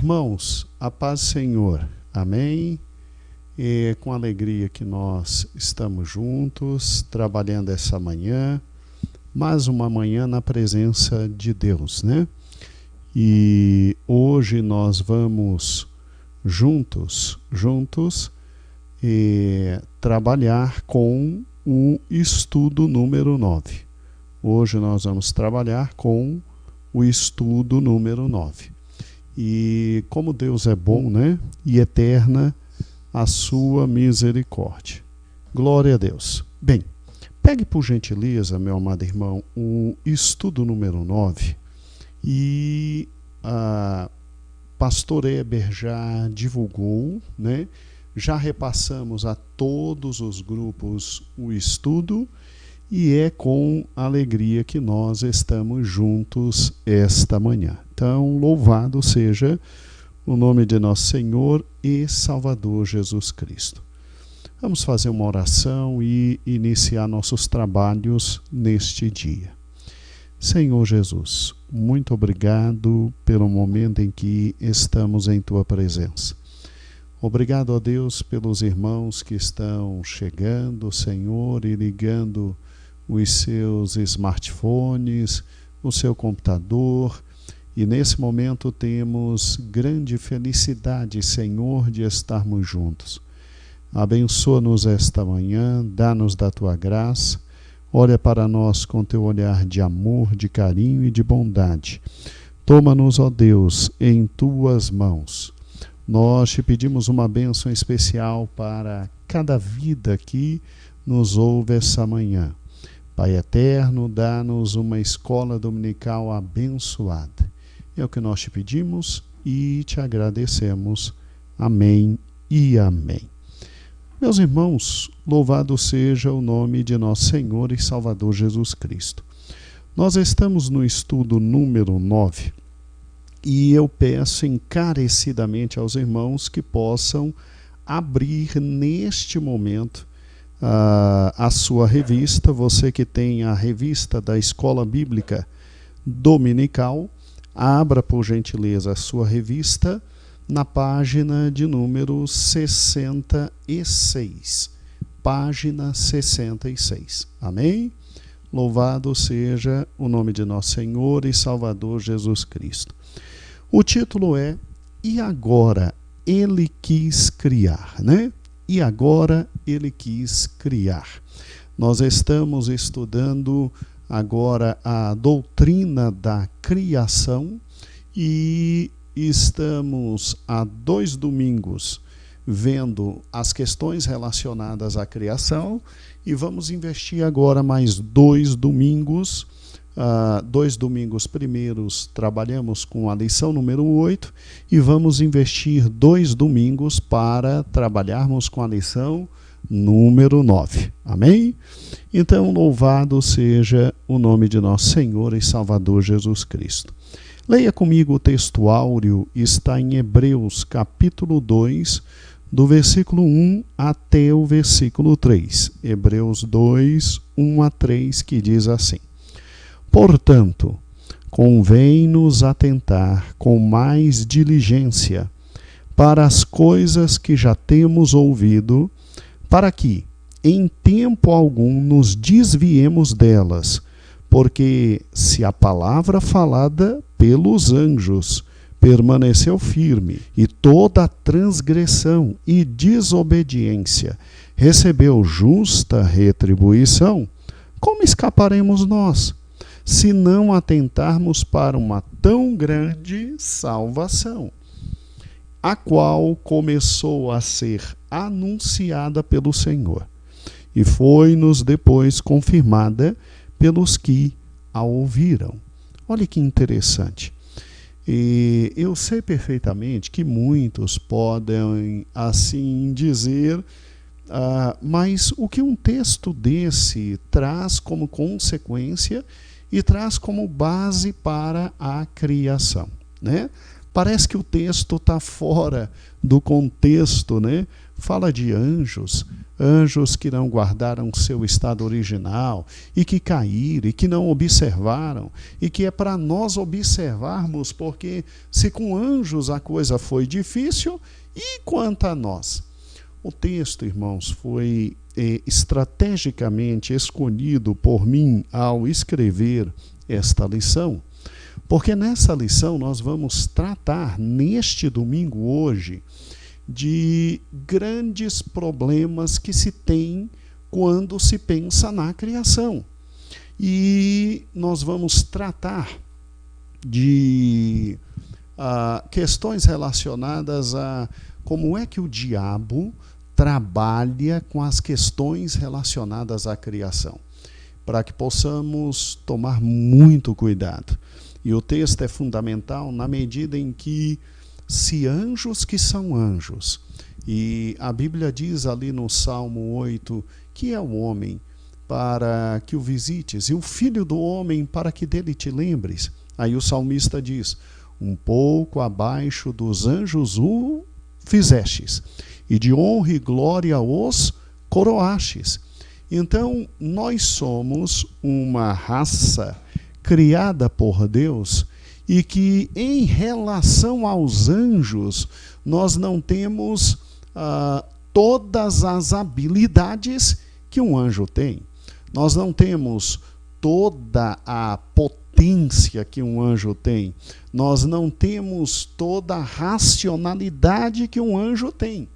Irmãos, a paz do Senhor, amém? É com alegria que nós estamos juntos, trabalhando essa manhã, mais uma manhã na presença de Deus, né? E hoje nós vamos juntos trabalhar com o estudo número 9. Hoje nós vamos trabalhar com o estudo número 9. E como Deus é bom, né? E eterna a sua misericórdia. Glória a Deus. Bem, pegue por gentileza, meu amado irmão, o estudo número 9. E a pastor Eber já divulgou, né? Já repassamos a todos os grupos o estudo. E é com alegria que nós estamos juntos esta manhã. Então, louvado seja o nome de nosso Senhor e Salvador Jesus Cristo. Vamos fazer uma oração e iniciar nossos trabalhos neste dia. Senhor Jesus, muito obrigado pelo momento em que estamos em Tua presença. Obrigado a Deus pelos irmãos que estão chegando, Senhor, e ligando os seus smartphones, o seu computador, e nesse momento temos grande felicidade, Senhor, de estarmos juntos. Abençoa-nos esta manhã, dá-nos da Tua graça, olha para nós com Teu olhar de amor, de carinho e de bondade. Toma-nos, ó Deus, em Tuas mãos. Nós te pedimos uma bênção especial para cada vida que nos ouve essa manhã. Pai eterno, dá-nos uma escola dominical abençoada. É o que nós te pedimos e te agradecemos. Amém e amém. Meus irmãos, louvado seja o nome de nosso Senhor e Salvador Jesus Cristo. Nós estamos no estudo número 9 e eu peço encarecidamente aos irmãos que possam abrir neste momento a sua revista. Você que tem a revista da Escola Bíblica Dominical, abra por gentileza a sua revista na página de número 66. Página 66. Amém? Louvado seja o nome de nosso Senhor e Salvador Jesus Cristo. O título é E Agora Ele Quis Criar, né? E agora Ele quis criar. Nós estamos estudando agora a doutrina da criação e estamos há 2 domingos vendo as questões relacionadas à criação e vamos investir agora mais 2 domingos. 2 domingos primeiros trabalhamos com a lição número 8 e vamos investir 2 domingos para trabalharmos com a lição número 9. Amém? Então, louvado seja o nome de nosso Senhor e Salvador Jesus Cristo. Leia comigo o texto áureo, está em Hebreus capítulo 2, do versículo 1 até o versículo 3. Hebreus 2, 1 a 3, que diz assim: Portanto, convém-nos atentar com mais diligência para as coisas que já temos ouvido, para que, em tempo algum, nos desviemos delas, porque se a palavra falada pelos anjos permaneceu firme, e toda a transgressão e desobediência recebeu justa retribuição, como escaparemos nós, se não atentarmos para uma tão grande salvação, a qual começou a ser anunciada pelo Senhor, e foi-nos depois confirmada pelos que a ouviram. Olha que interessante. E eu sei perfeitamente que muitos podem assim dizer, mas o que um texto desse traz como consequência e traz como base para a criação, né? Parece que o texto está fora do contexto, né? Fala de anjos, anjos que não guardaram seu estado original e que caíram e que não observaram, e que é para nós observarmos, porque se com anjos a coisa foi difícil, e quanto a nós? O texto, irmãos, foi estrategicamente escolhido por mim ao escrever esta lição, porque nessa lição nós vamos tratar neste domingo hoje de grandes problemas que se tem quando se pensa na criação. E nós vamos tratar de questões relacionadas a como é que o diabo trabalha com as questões relacionadas à criação, para que possamos tomar muito cuidado. E o texto é fundamental na medida em que, se anjos que são anjos, e a Bíblia diz ali no Salmo 8, que é o homem para que o visites, e o filho do homem para que dele te lembres. Aí o salmista diz, um pouco abaixo dos anjos o fizestes, e de honra e glória os coroastes. Então, nós somos uma raça criada por Deus, e que em relação aos anjos, nós não temos todas as habilidades que um anjo tem. Nós não temos toda a potência que um anjo tem. Nós não temos toda a racionalidade que um anjo tem.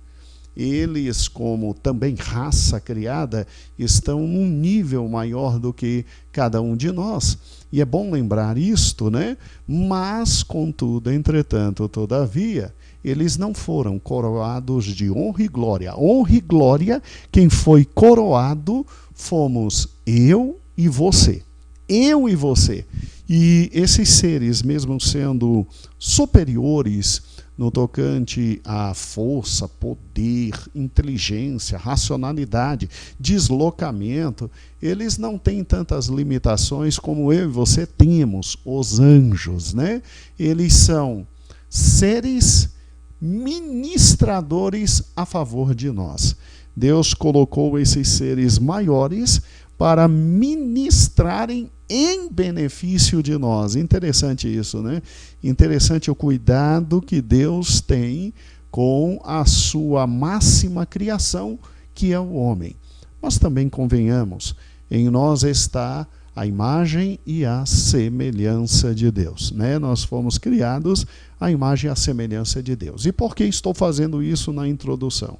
Eles, como também raça criada, estão num nível maior do que cada um de nós. E é bom lembrar isto, né? Mas, contudo, entretanto, todavia, eles não foram coroados de honra e glória. Honra e glória, quem foi coroado fomos eu e você. Eu e você. E esses seres, mesmo sendo superiores no tocante à força, poder, inteligência, racionalidade, deslocamento, eles não têm tantas limitações como eu e você temos, os anjos, né? Eles são seres ministradores a favor de nós. Deus colocou esses seres maiores para ministrarem em benefício de nós. Interessante isso, né? Interessante o cuidado que Deus tem com a sua máxima criação, que é o homem. Mas também convenhamos, em nós está a imagem e a semelhança de Deus, né? Nós fomos criados à imagem e à semelhança de Deus. E por que estou fazendo isso na introdução?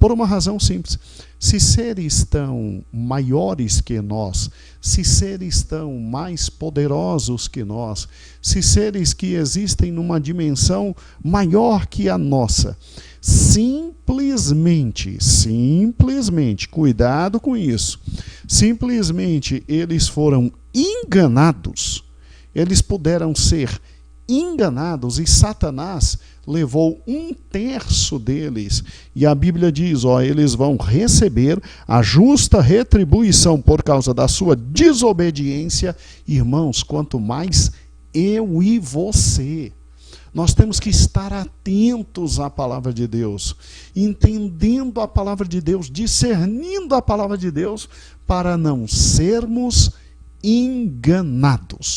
Por uma razão simples. Se seres tão maiores que nós, se seres tão mais poderosos que nós, se seres que existem numa dimensão maior que a nossa, simplesmente, cuidado com isso, simplesmente eles foram enganados, eles puderam ser enganados, e Satanás levou 1/3 deles, e a Bíblia diz, eles vão receber a justa retribuição por causa da sua desobediência. Irmãos, quanto mais eu e você, nós temos que estar atentos à palavra de Deus, entendendo a palavra de Deus, discernindo a palavra de Deus, para não sermos enganados,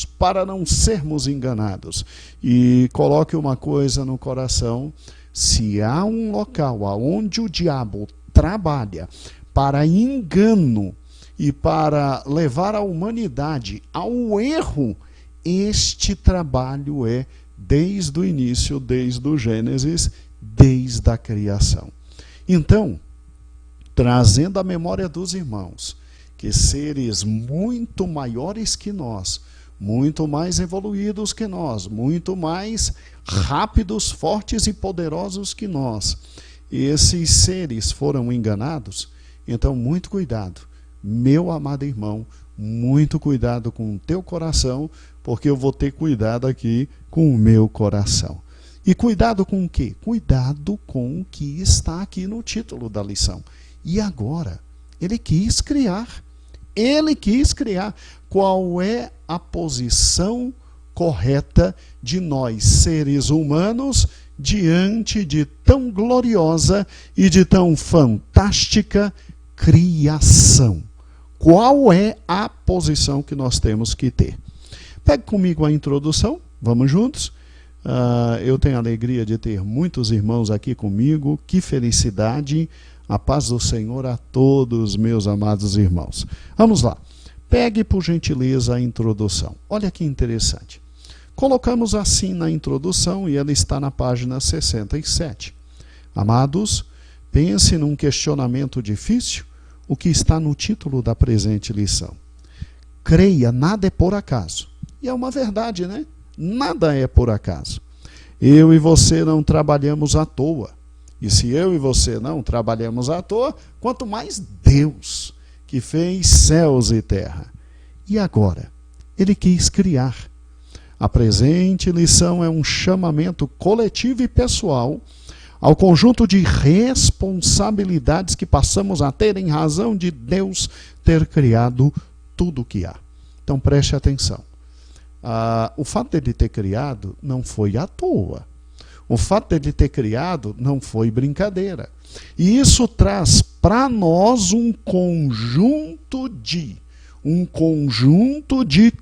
E coloque uma coisa no coração: se há um local onde o diabo trabalha para engano e para levar a humanidade ao erro, este trabalho é desde o início, desde o Gênesis, desde a criação. Então, trazendo a memória dos irmãos, que seres muito maiores que nós, muito mais evoluídos que nós, muito mais rápidos, fortes e poderosos que nós, esses seres foram enganados. Então, muito cuidado, meu amado irmão, muito cuidado com o teu coração, porque eu vou ter cuidado aqui com o meu coração. E cuidado com o quê? Cuidado com o que está aqui no título da lição. E agora, ele quis criar. Qual é a posição correta de nós, seres humanos, diante de tão gloriosa e de tão fantástica criação. Qual é a posição que nós temos que ter? Pegue comigo a introdução, vamos juntos. Eu tenho a alegria de ter muitos irmãos aqui comigo. Que felicidade! A paz do Senhor a todos, meus amados irmãos. Vamos lá. Pegue, por gentileza, a introdução. Olha que interessante. Colocamos assim na introdução e ela está na página 67. Amados, pense num questionamento difícil, o que está no título da presente lição. Creia, nada é por acaso. E é uma verdade, né? Nada é por acaso. Eu e você não trabalhamos à toa. E se eu e você não trabalhamos à toa, quanto mais Deus, que fez céus e terra. E agora? Ele quis criar. A presente lição é um chamamento coletivo e pessoal ao conjunto de responsabilidades que passamos a ter em razão de Deus ter criado tudo o que há. Então preste atenção. O fato de ele ter criado não foi à toa. O fato de ele ter criado não foi brincadeira. E isso traz para nós um conjunto de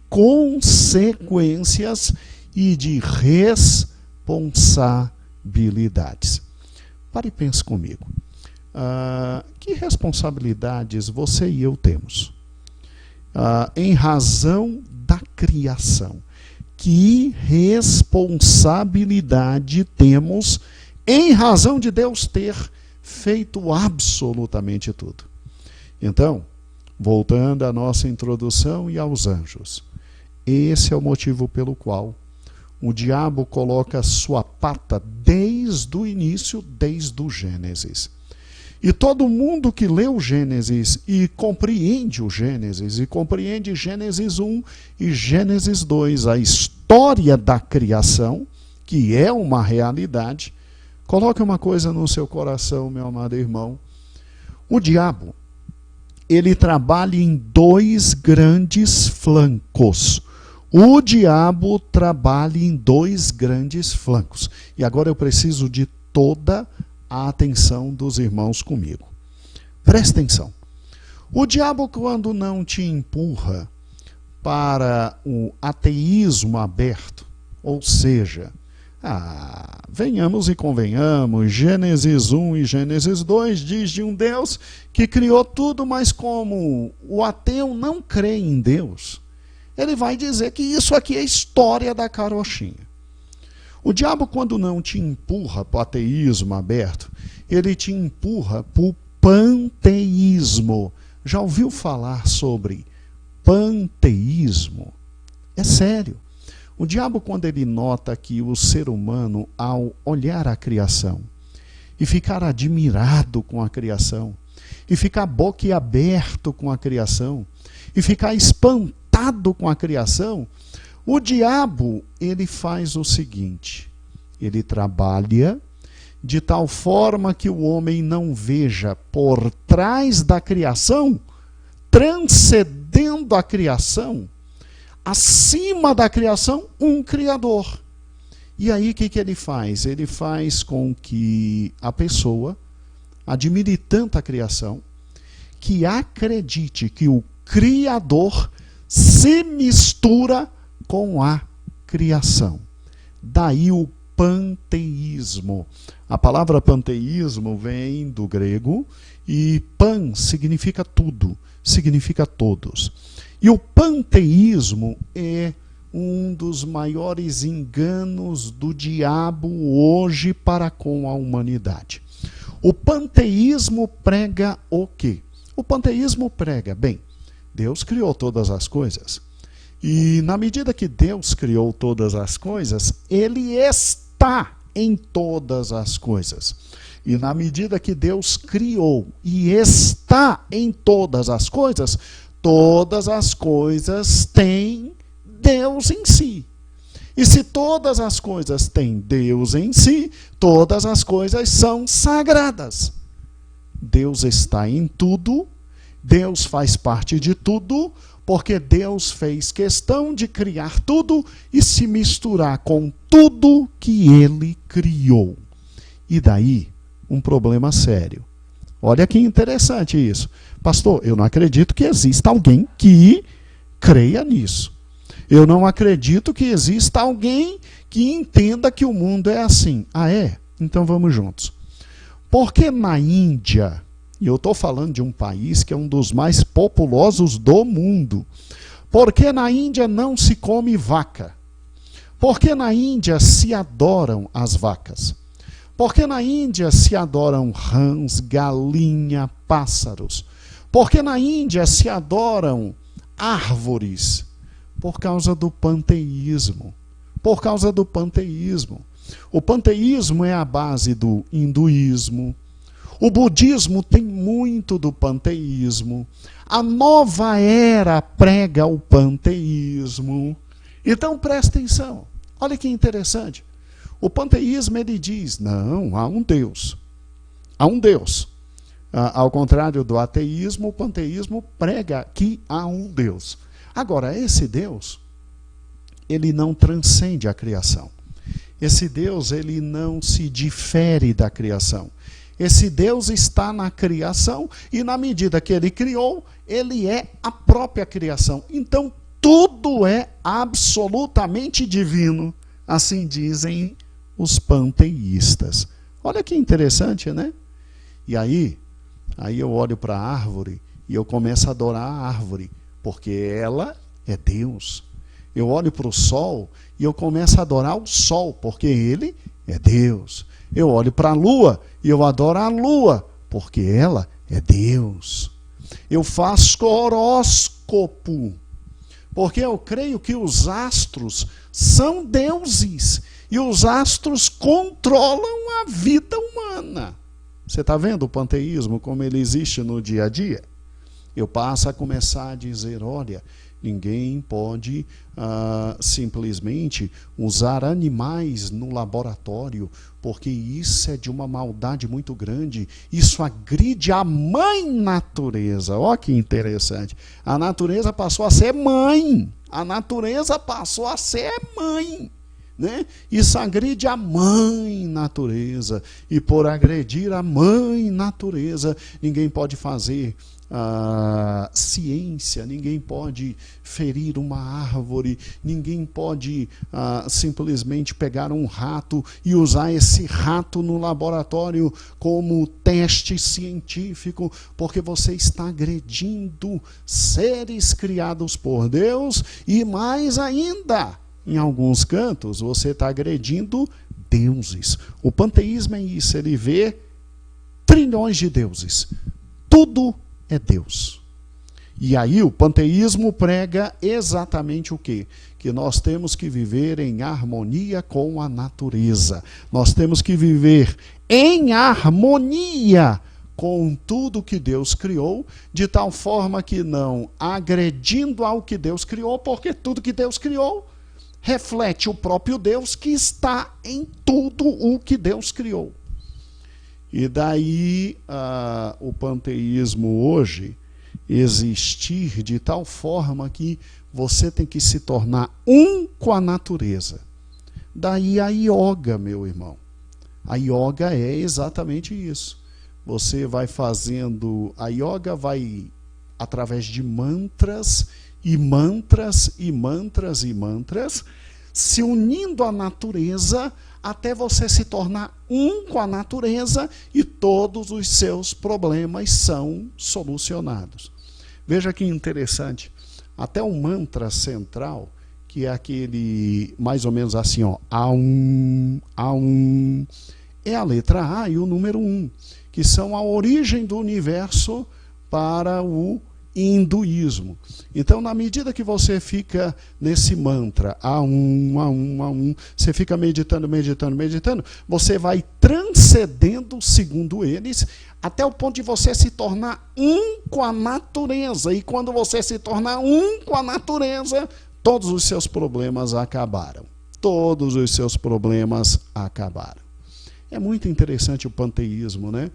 consequências e de responsabilidades. Pare e pense comigo. Que responsabilidades você e eu temos? Em razão da criação. Que responsabilidade temos em razão de Deus ter feito absolutamente tudo? Então, voltando à nossa introdução e aos anjos, esse é o motivo pelo qual o diabo coloca sua pata desde o início, desde o Gênesis. E todo mundo que lê o Gênesis e compreende o Gênesis, e compreende Gênesis 1 e Gênesis 2, a história da criação, que é uma realidade, coloque uma coisa no seu coração, meu amado irmão. O diabo, ele trabalha em dois grandes flancos. O diabo trabalha em dois grandes flancos. E agora eu preciso de toda a atenção dos irmãos comigo. Presta atenção. O diabo, quando não te empurra para o ateísmo aberto, ou seja, venhamos e convenhamos, Gênesis 1 e Gênesis 2 diz de um Deus que criou tudo, mas como o ateu não crê em Deus, ele vai dizer que isso aqui é história da carochinha. O diabo, quando não te empurra para o ateísmo aberto, ele te empurra para o panteísmo. Já ouviu falar sobre panteísmo? É sério. O diabo, quando ele nota que o ser humano, ao olhar a criação, e ficar admirado com a criação, e ficar boquiaberto com a criação, e ficar espantado com a criação, o diabo, ele faz o seguinte, ele trabalha de tal forma que o homem não veja por trás da criação, transcendendo a criação, acima da criação, um Criador. E aí o que ele faz? Ele faz com que a pessoa admire tanto a criação, que acredite que o Criador se mistura com a criação. Daí o panteísmo. A palavra panteísmo vem do grego e pan significa tudo, significa todos. E o panteísmo é um dos maiores enganos do diabo hoje para com a humanidade. O panteísmo prega o quê? O panteísmo prega, bem, Deus criou todas as coisas. E na medida que Deus criou todas as coisas, Ele está em todas as coisas. E na medida que Deus criou e está em todas as coisas têm Deus em si. E se todas as coisas têm Deus em si, todas as coisas são sagradas. Deus está em tudo, Deus faz parte de tudo, porque Deus fez questão de criar tudo e se misturar com tudo que Ele criou. E daí, um problema sério. Olha que interessante isso. Pastor, eu não acredito que exista alguém que creia nisso. Eu não acredito que exista alguém que entenda que o mundo é assim. Ah, é? Então vamos juntos. Porque na Índia, e eu estou falando de um país que é um dos mais populosos do mundo, porque na Índia não se come vaca? Porque na Índia se adoram as vacas? Porque na Índia se adoram rãs, galinha, pássaros? Porque na Índia se adoram árvores? Por causa do panteísmo. Por causa do panteísmo. O panteísmo é a base do hinduísmo. O budismo tem muito do panteísmo. A nova era prega o panteísmo. Então presta atenção. Olha que interessante. O panteísmo ele diz, não, há um Deus. Há um Deus. Ao contrário do ateísmo, o panteísmo prega que há um Deus. Agora, esse Deus, ele não transcende a criação. Esse Deus, ele não se difere da criação. Esse Deus está na criação e na medida que ele criou, ele é a própria criação. Então, tudo é absolutamente divino, assim dizem os panteístas. Olha que interessante, né? E aí eu olho para a árvore e eu começo a adorar a árvore, porque ela é Deus. Eu olho para o sol e eu começo a adorar o sol, porque ele é Deus. Eu olho para a lua e eu adoro a lua, porque ela é Deus. Eu faço horóscopo, porque eu creio que os astros são deuses e os astros controlam a vida humana. Você está vendo o panteísmo como ele existe no dia a dia? Eu passo a começar a dizer, olha, ninguém pode simplesmente usar animais no laboratório, porque isso é de uma maldade muito grande. Isso agride a mãe natureza. Olha que interessante. A natureza passou a ser mãe. A natureza passou a ser mãe. Né? Isso agride a mãe natureza. E por agredir a mãe natureza, ninguém pode fazer ciência, ninguém pode ferir uma árvore, ninguém pode simplesmente pegar um rato e usar esse rato no laboratório como teste científico, porque você está agredindo seres criados por Deus e mais ainda, em alguns cantos, você está agredindo deuses. O panteísmo é isso, ele vê trilhões de deuses. Tudo é Deus. E aí o panteísmo prega exatamente o quê? Que nós temos que viver em harmonia com a natureza. Nós temos que viver em harmonia com tudo que Deus criou, de tal forma que não agredindo ao que Deus criou, porque tudo que Deus criou reflete o próprio Deus que está em tudo o que Deus criou. E daí o panteísmo hoje existir de tal forma que você tem que se tornar um com a natureza. Daí a yoga, meu irmão. A yoga é exatamente isso. Você vai fazendo, a yoga vai através de mantras e mantras e mantras e mantras, se unindo à natureza até você se tornar um com a natureza e todos os seus problemas são solucionados. Veja que interessante, até o mantra central, que é aquele mais ou menos assim, ó, Aum, Aum, é a letra A e o número 1, que são a origem do universo para o hinduísmo. Então, na medida que você fica nesse mantra, Aum, Aum, Aum, você fica meditando, meditando, meditando, você vai transcendendo, segundo eles, até o ponto de você se tornar um com a natureza. E quando você se tornar um com a natureza, todos os seus problemas acabaram. Todos os seus problemas acabaram. É muito interessante o panteísmo, né?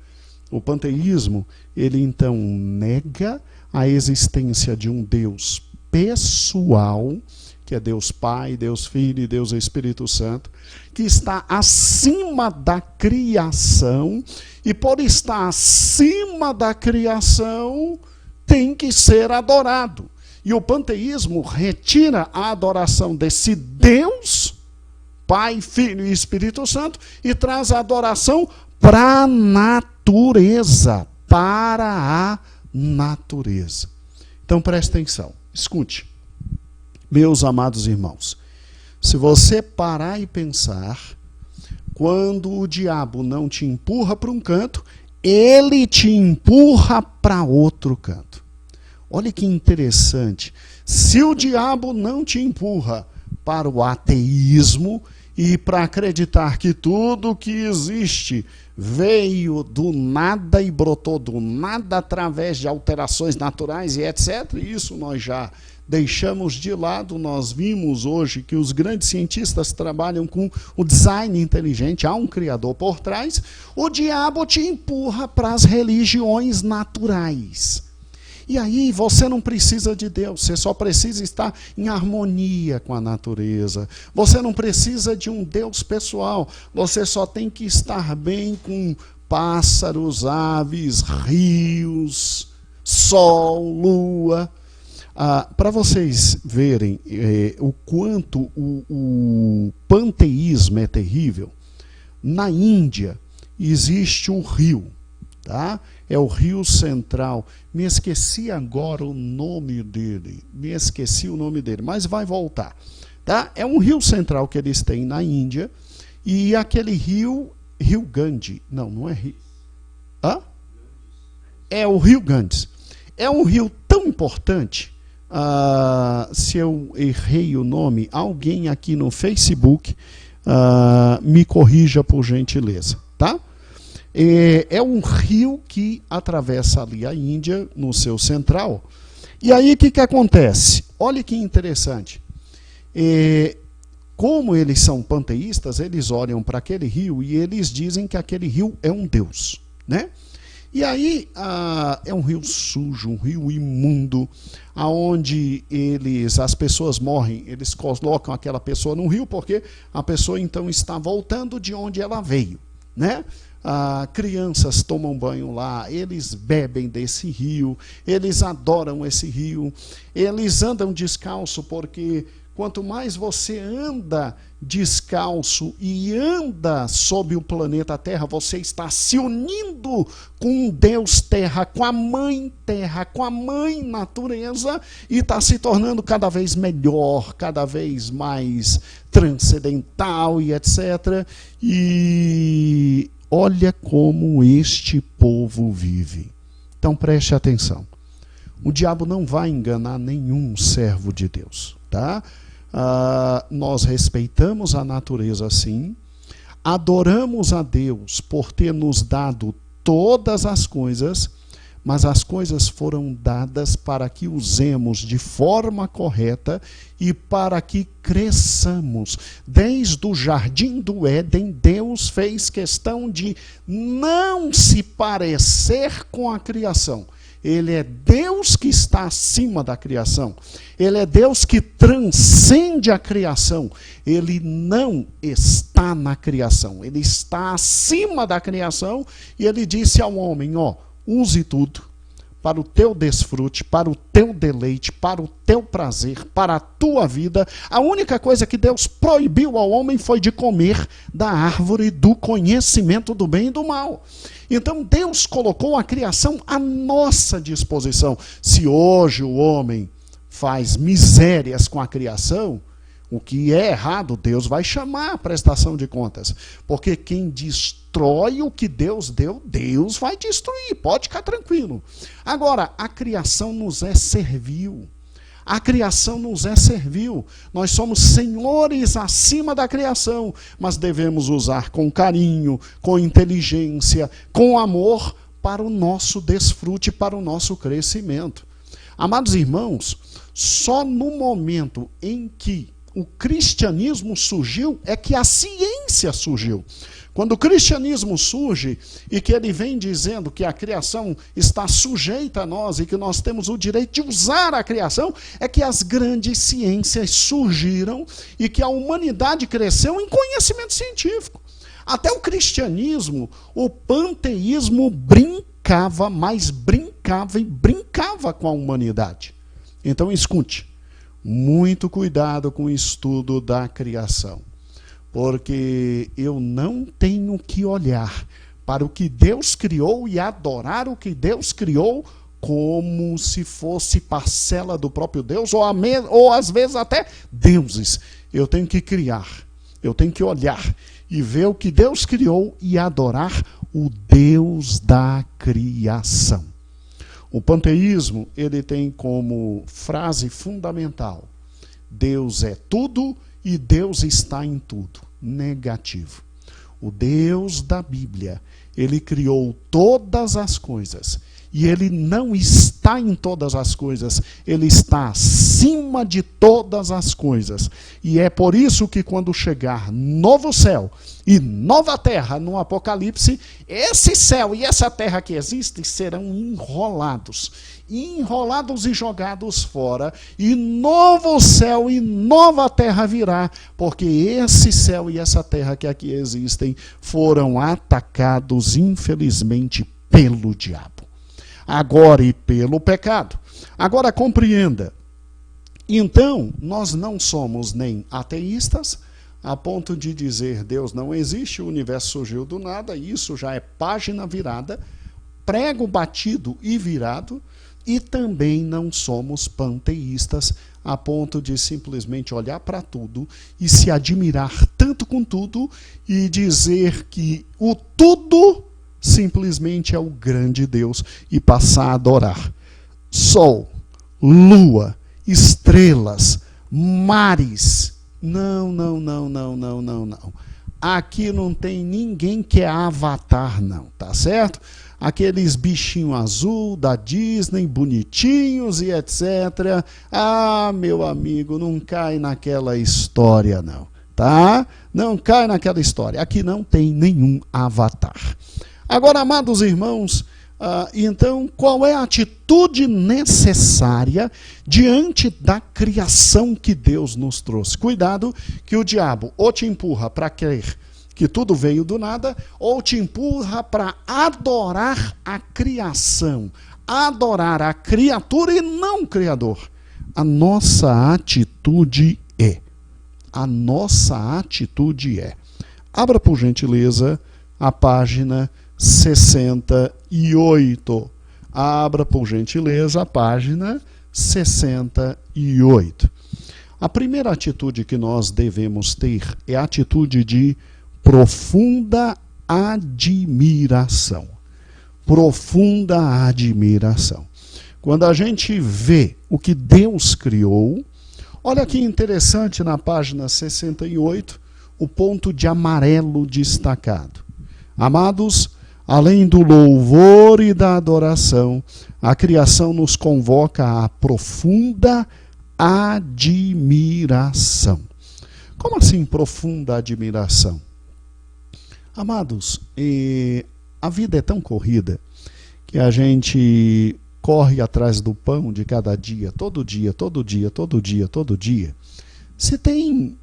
O panteísmo, ele então nega a existência de um Deus pessoal, que é Deus Pai, Deus Filho e Deus Espírito Santo, que está acima da criação e por estar acima da criação, tem que ser adorado. E o panteísmo retira a adoração desse Deus, Pai, Filho e Espírito Santo, e traz a adoração para a natureza, para a natureza. Então preste atenção, escute, meus amados irmãos, se você parar e pensar, quando o diabo não te empurra para um canto, ele te empurra para outro canto. Olha que interessante, se o diabo não te empurra para o ateísmo e para acreditar que tudo que existe veio do nada e brotou do nada através de alterações naturais e etc., isso nós já deixamos de lado. Nós vimos hoje que os grandes cientistas trabalham com o design inteligente, há um criador por trás. O diabo te empurra para as religiões naturais. E aí você não precisa de Deus, você só precisa estar em harmonia com a natureza. Você não precisa de um Deus pessoal, você só tem que estar bem com pássaros, aves, rios, sol, lua. Para vocês verem o quanto o panteísmo é terrível, na Índia existe um rio, tá? É o Rio Central. Me esqueci agora o nome dele. Mas vai voltar. Tá? É um rio central que eles têm na Índia. E aquele rio Ganges. Não é rio. Hã? É o Rio Ganges. É um rio tão importante. Se eu errei o nome, alguém aqui no Facebook me corrija por gentileza. Tá? É um rio que atravessa ali a Índia, no seu central. E aí o que acontece? Olha que interessante. Como eles são panteístas, eles olham para aquele rio e eles dizem que aquele rio é um deus, né? E aí é um rio sujo, um rio imundo, aonde as pessoas morrem, eles colocam aquela pessoa no rio porque a pessoa então está voltando de onde ela veio, né? Crianças tomam banho lá, eles bebem desse rio, eles adoram esse rio, eles andam descalço porque quanto mais você anda descalço e anda sobre o planeta Terra, você está se unindo com Deus Terra, com a Mãe Terra, com a Mãe Natureza, e está se tornando cada vez melhor, cada vez mais transcendental e etc. E olha como este povo vive. Então preste atenção. O diabo não vai enganar nenhum servo de Deus, tá? Nós respeitamos a natureza sim, adoramos a Deus por ter nos dado todas as coisas, mas as coisas foram dadas para que usemos de forma correta e para que cresçamos. Desde o jardim do Éden, Deus fez questão de não se parecer com a criação. Ele é Deus que está acima da criação. Ele é Deus que transcende a criação. Ele não está na criação. Ele está acima da criação. E ele disse ao homem, use tudo para o teu desfrute, para o teu deleite, para o teu prazer, para a tua vida. A única coisa que Deus proibiu ao homem foi de comer da árvore do conhecimento do bem e do mal. Então Deus colocou a criação à nossa disposição. Se hoje o homem faz misérias com a criação, o que é errado, Deus vai chamar a prestação de contas. Porque quem destrói o que Deus deu, Deus vai destruir. Pode ficar tranquilo. Agora, a criação nos é servil. A criação nos é servil. Nós somos senhores acima da criação, mas devemos usar com carinho, com inteligência, com amor para o nosso desfrute, para o nosso crescimento. Amados irmãos, só no momento em que o cristianismo surgiu é que a ciência surgiu. Quando o cristianismo surge e que ele vem dizendo que a criação está sujeita a nós e que nós temos o direito de usar a criação, é que as grandes ciências surgiram e que a humanidade cresceu em conhecimento científico. Até o cristianismo, o panteísmo brincava, mas brincava e brincava com a humanidade. Então escute, muito cuidado com o estudo da criação, porque eu não tenho que olhar para o que Deus criou e adorar o que Deus criou como se fosse parcela do próprio Deus, ou às vezes até deuses. Eu tenho que criar, eu tenho que olhar e ver o que Deus criou e adorar o Deus da criação. O panteísmo, ele tem como frase fundamental: Deus é tudo e Deus está em tudo. Negativo. O Deus da Bíblia, ele criou todas as coisas. E ele não está em todas as coisas, ele está acima de todas as coisas. E é por isso que quando chegar novo céu e nova terra no Apocalipse, esse céu e essa terra que existem serão enrolados e jogados fora, e novo céu e nova terra virá, porque esse céu e essa terra que aqui existem foram atacados, infelizmente, pelo diabo. Agora, e pelo pecado. Agora compreenda. Então, nós não somos nem ateístas, a ponto de dizer Deus não existe, o universo surgiu do nada, isso já é página virada, prego batido e virado, e também não somos panteístas, a ponto de simplesmente olhar para tudo e se admirar tanto com tudo e dizer que o tudo simplesmente é o grande Deus e passar a adorar sol, lua, estrelas, mares. Não. Aqui não tem ninguém que é avatar, não, tá certo? Aqueles bichinhos azul da Disney, bonitinhos e etc. Ah, meu amigo, não cai naquela história, não, tá? Não cai naquela história. Aqui não tem nenhum avatar. Agora, amados irmãos, então, qual é a atitude necessária diante da criação que Deus nos trouxe? Cuidado que o diabo ou te empurra para crer que tudo veio do nada, ou te empurra para adorar a criação, adorar a criatura e não o Criador. A nossa atitude é. Abra, por gentileza, a página 68. Abra, por gentileza, a página 68. A primeira atitude que nós devemos ter é a atitude de profunda admiração. Profunda admiração. Quando a gente vê o que Deus criou, olha que interessante na página 68, o ponto de amarelo destacado. Amados, além do louvor e da adoração, a criação nos convoca à profunda admiração. Como assim profunda admiração? Amados, a vida é tão corrida que a gente corre atrás do pão de cada dia, todo dia. Se tem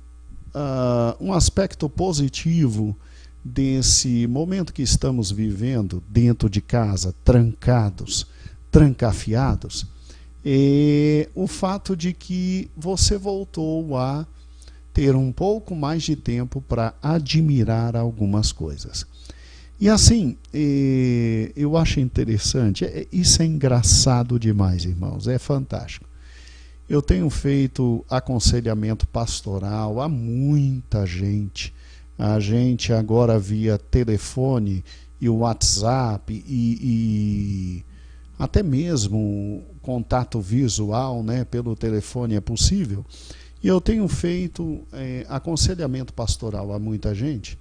um aspecto positivo desse momento que estamos vivendo dentro de casa, trancados, trancafiados, é o fato de que você voltou a ter um pouco mais de tempo para admirar algumas coisas. E assim, eu acho interessante, isso é engraçado demais, irmãos, é fantástico. Eu tenho feito aconselhamento pastoral a muita gente. A gente agora via telefone e WhatsApp e até mesmo contato visual, né, pelo telefone é possível. E eu tenho feito aconselhamento pastoral a muita gente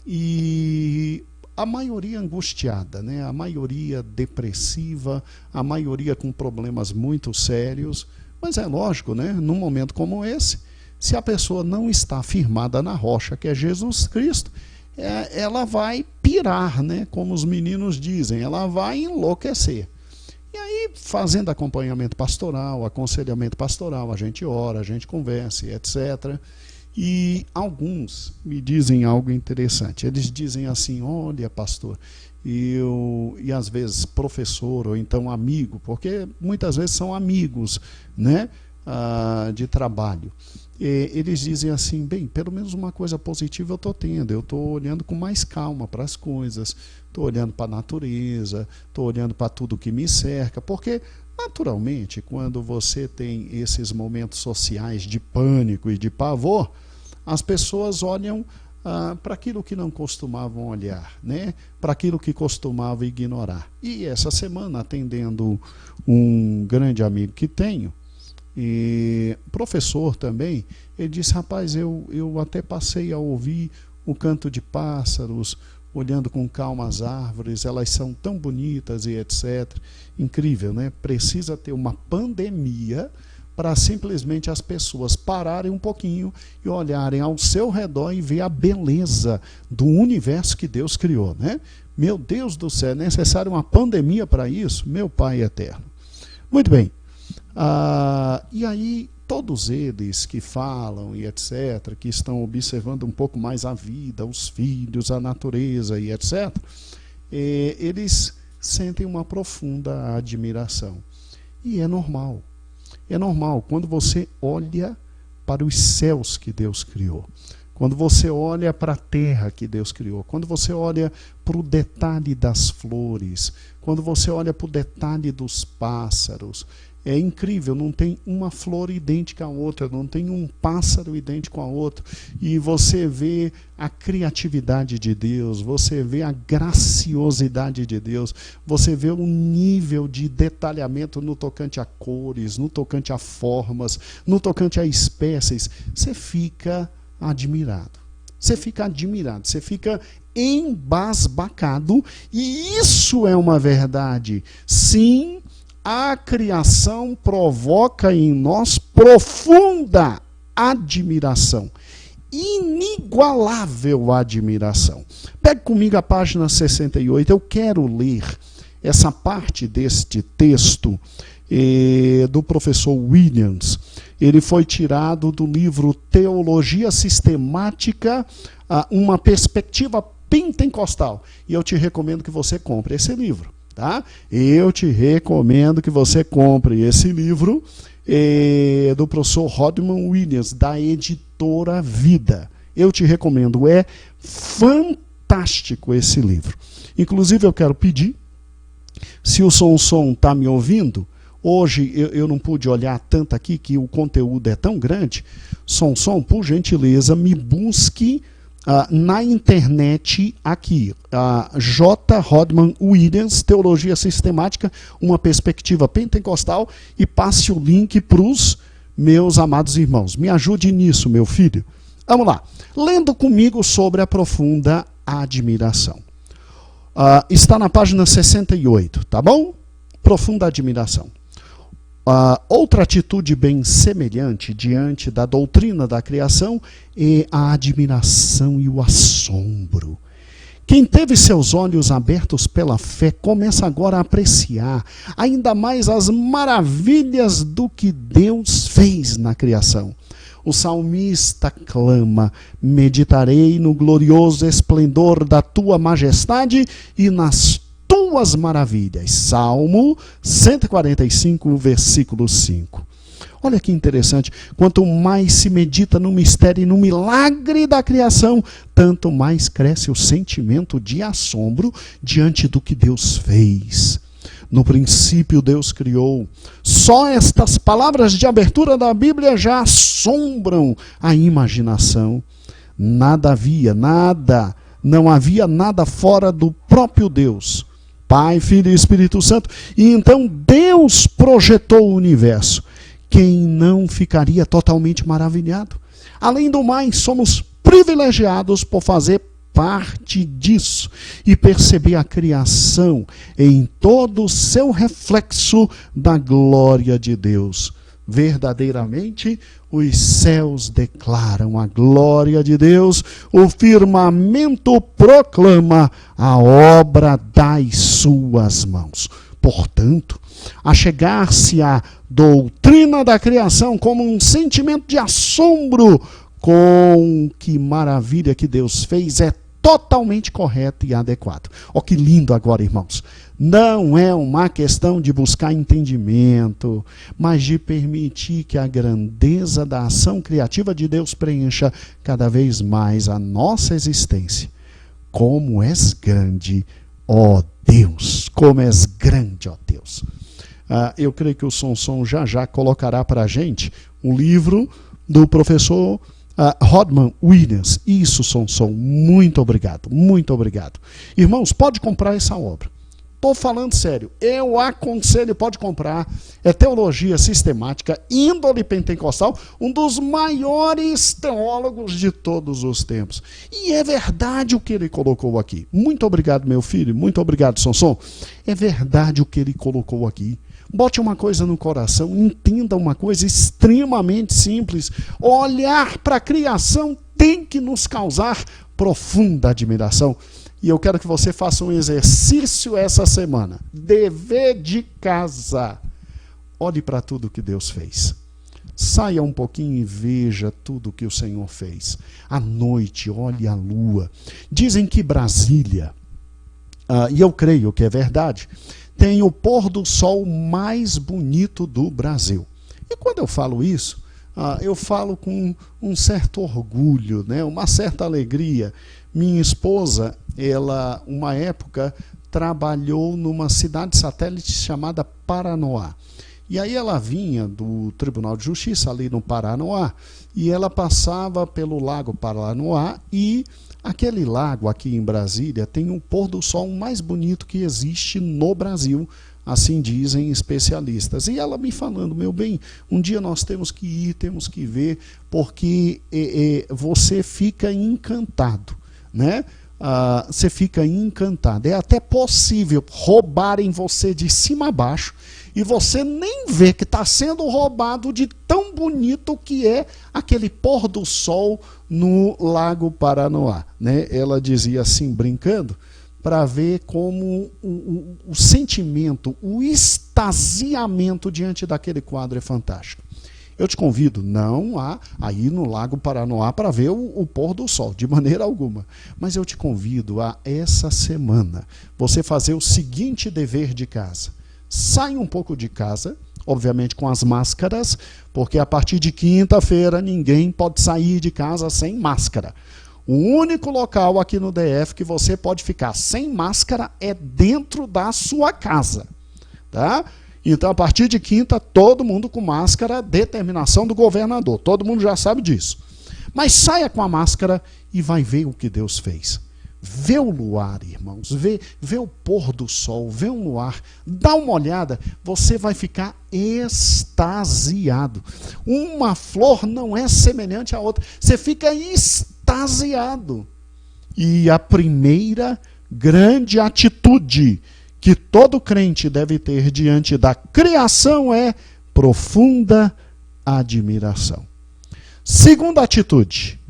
e a maioria angustiada, né, a maioria depressiva, a maioria com problemas muito sérios. Mas é lógico, né, num momento como esse, se a pessoa não está firmada na rocha, que é Jesus Cristo, ela vai pirar, né? Como os meninos dizem, ela vai enlouquecer. E aí, fazendo acompanhamento pastoral, aconselhamento pastoral, a gente ora, a gente conversa, etc. E alguns me dizem algo interessante. Eles dizem assim: olha, pastor, e às vezes professor ou então amigo, porque muitas vezes são amigos, né, de trabalho. Eles dizem assim: bem, pelo menos uma coisa positiva eu estou tendo, eu estou olhando com mais calma para as coisas, estou olhando para a natureza, estou olhando para tudo que me cerca, porque naturalmente quando você tem esses momentos sociais de pânico e de pavor, as pessoas olham para aquilo que não costumavam olhar, né? Para aquilo que costumavam ignorar. E essa semana, atendendo um grande amigo que tenho, e professor também, ele disse: rapaz, eu até passei a ouvir o canto de pássaros, olhando com calma as árvores, elas são tão bonitas e etc. Incrível, né? Precisa ter uma pandemia para simplesmente as pessoas pararem um pouquinho e olharem ao seu redor e ver a beleza do universo que Deus criou, né? Meu Deus do céu, é necessário uma pandemia para isso? Meu Pai eterno. Muito bem. E aí, todos eles que falam e etc., que estão observando um pouco mais a vida, os filhos, a natureza e etc., eles sentem uma profunda admiração. E é normal. É normal quando você olha para os céus que Deus criou, quando você olha para a terra que Deus criou, quando você olha para o detalhe das flores, quando você olha para o detalhe dos pássaros. É incrível, não tem uma flor idêntica à outra, não tem um pássaro idêntico a outro. E você vê a criatividade de Deus, você vê a graciosidade de Deus, você vê o nível de detalhamento no tocante a cores, no tocante a formas, no tocante a espécies. Você fica admirado. Você fica admirado, você fica embasbacado. E isso é uma verdade. Sim, a criação provoca em nós profunda admiração, inigualável admiração. Pegue comigo a página 68, eu quero ler essa parte deste texto do professor Williams. Ele foi tirado do livro Teologia Sistemática, uma perspectiva pentecostal. E eu te recomendo que você compre esse livro. Tá? Eu te recomendo que você compre esse livro do professor Rodman Williams, da editora Vida. Eu te recomendo, é fantástico esse livro. Inclusive eu quero pedir, se o Som está me ouvindo, hoje eu não pude olhar tanto aqui, que o conteúdo é tão grande. Som, por gentileza, me busque na internet aqui, J. Rodman Williams, Teologia Sistemática, uma perspectiva pentecostal, e passe o link para os meus amados irmãos. Me ajude nisso, meu filho. Vamos lá. Lendo comigo sobre a profunda admiração. Está na página 68, tá bom? Profunda admiração. Outra atitude bem semelhante diante da doutrina da criação é a admiração e o assombro. Quem teve seus olhos abertos pela fé começa agora a apreciar ainda mais as maravilhas do que Deus fez na criação. O salmista clama: meditarei no glorioso esplendor da tua majestade e nas tuas maravilhas. Salmo 145, versículo 5. Olha que interessante. Quanto mais se medita no mistério e no milagre da criação, tanto mais cresce o sentimento de assombro diante do que Deus fez. No princípio Deus criou. Só estas palavras de abertura da Bíblia já assombram a imaginação. Não havia nada fora do próprio Deus. Pai, Filho e Espírito Santo. E então Deus projetou o universo. Quem não ficaria totalmente maravilhado? Além do mais, somos privilegiados por fazer parte disso e perceber a criação em todo o seu reflexo da glória de Deus. Verdadeiramente, os céus declaram a glória de Deus, o firmamento proclama a obra das suas mãos. Portanto, achegar-se à doutrina da criação como um sentimento de assombro com que maravilha que Deus fez é totalmente correto e adequado. Ó, que lindo agora, irmãos. Não é uma questão de buscar entendimento, mas de permitir que a grandeza da ação criativa de Deus preencha cada vez mais a nossa existência. Como és grande, ó Deus! Como és grande, ó Deus! Eu creio que o Sonson já colocará para a gente um livro do professor Rodman Williams. Isso, Sonson, muito obrigado, muito obrigado. Irmãos, pode comprar essa obra. Estou falando sério, eu aconselho, pode comprar. É Teologia Sistemática, índole pentecostal, um dos maiores teólogos de todos os tempos. E é verdade o que ele colocou aqui. Muito obrigado, meu filho, muito obrigado, Sonson. É verdade o que ele colocou aqui. Bote uma coisa no coração, entenda uma coisa extremamente simples. Olhar para a criação tem que nos causar profunda admiração. E eu quero que você faça um exercício essa semana. Dever de casa. Olhe para tudo que Deus fez. Saia um pouquinho e veja tudo que o Senhor fez. À noite, olhe a lua. Dizem que Brasília, e eu creio que é verdade, tem o pôr do sol mais bonito do Brasil. E quando eu falo isso, eu falo com um certo orgulho, né? Uma certa alegria. Minha esposa, ela, uma época, trabalhou numa cidade satélite chamada Paranoá. E aí ela vinha do Tribunal de Justiça, ali no Paranoá, e ela passava pelo Lago Paranoá, e aquele lago aqui em Brasília tem um pôr do sol mais bonito que existe no Brasil, assim dizem especialistas. E ela me falando, meu bem, um dia nós temos que ir, temos que ver, porque você fica encantado, né? Você fica encantado. É até possível roubarem você de cima a baixo e você nem vê que está sendo roubado de tão bonito que é aquele pôr do sol no Lago Paranoá, né? Ela dizia assim, brincando, para ver como o sentimento, o extasiamento diante daquele quadro é fantástico. Eu te convido não a ir no Lago Paranoá para ver o pôr do sol, de maneira alguma. Mas eu te convido a, essa semana, você fazer o seguinte dever de casa. Sai um pouco de casa, obviamente com as máscaras, porque a partir de quinta-feira ninguém pode sair de casa sem máscara. O único local aqui no DF que você pode ficar sem máscara é dentro da sua casa, tá? Então, a partir de quinta, todo mundo com máscara, determinação do governador. Todo mundo já sabe disso. Mas saia com a máscara e vai ver o que Deus fez. Vê o luar, irmãos. Vê o pôr do sol, vê o luar. Dá uma olhada, você vai ficar extasiado. Uma flor não é semelhante à outra. Você fica extasiado. E a primeira grande atitude que todo crente deve ter diante da criação é profunda admiração. Segunda atitude,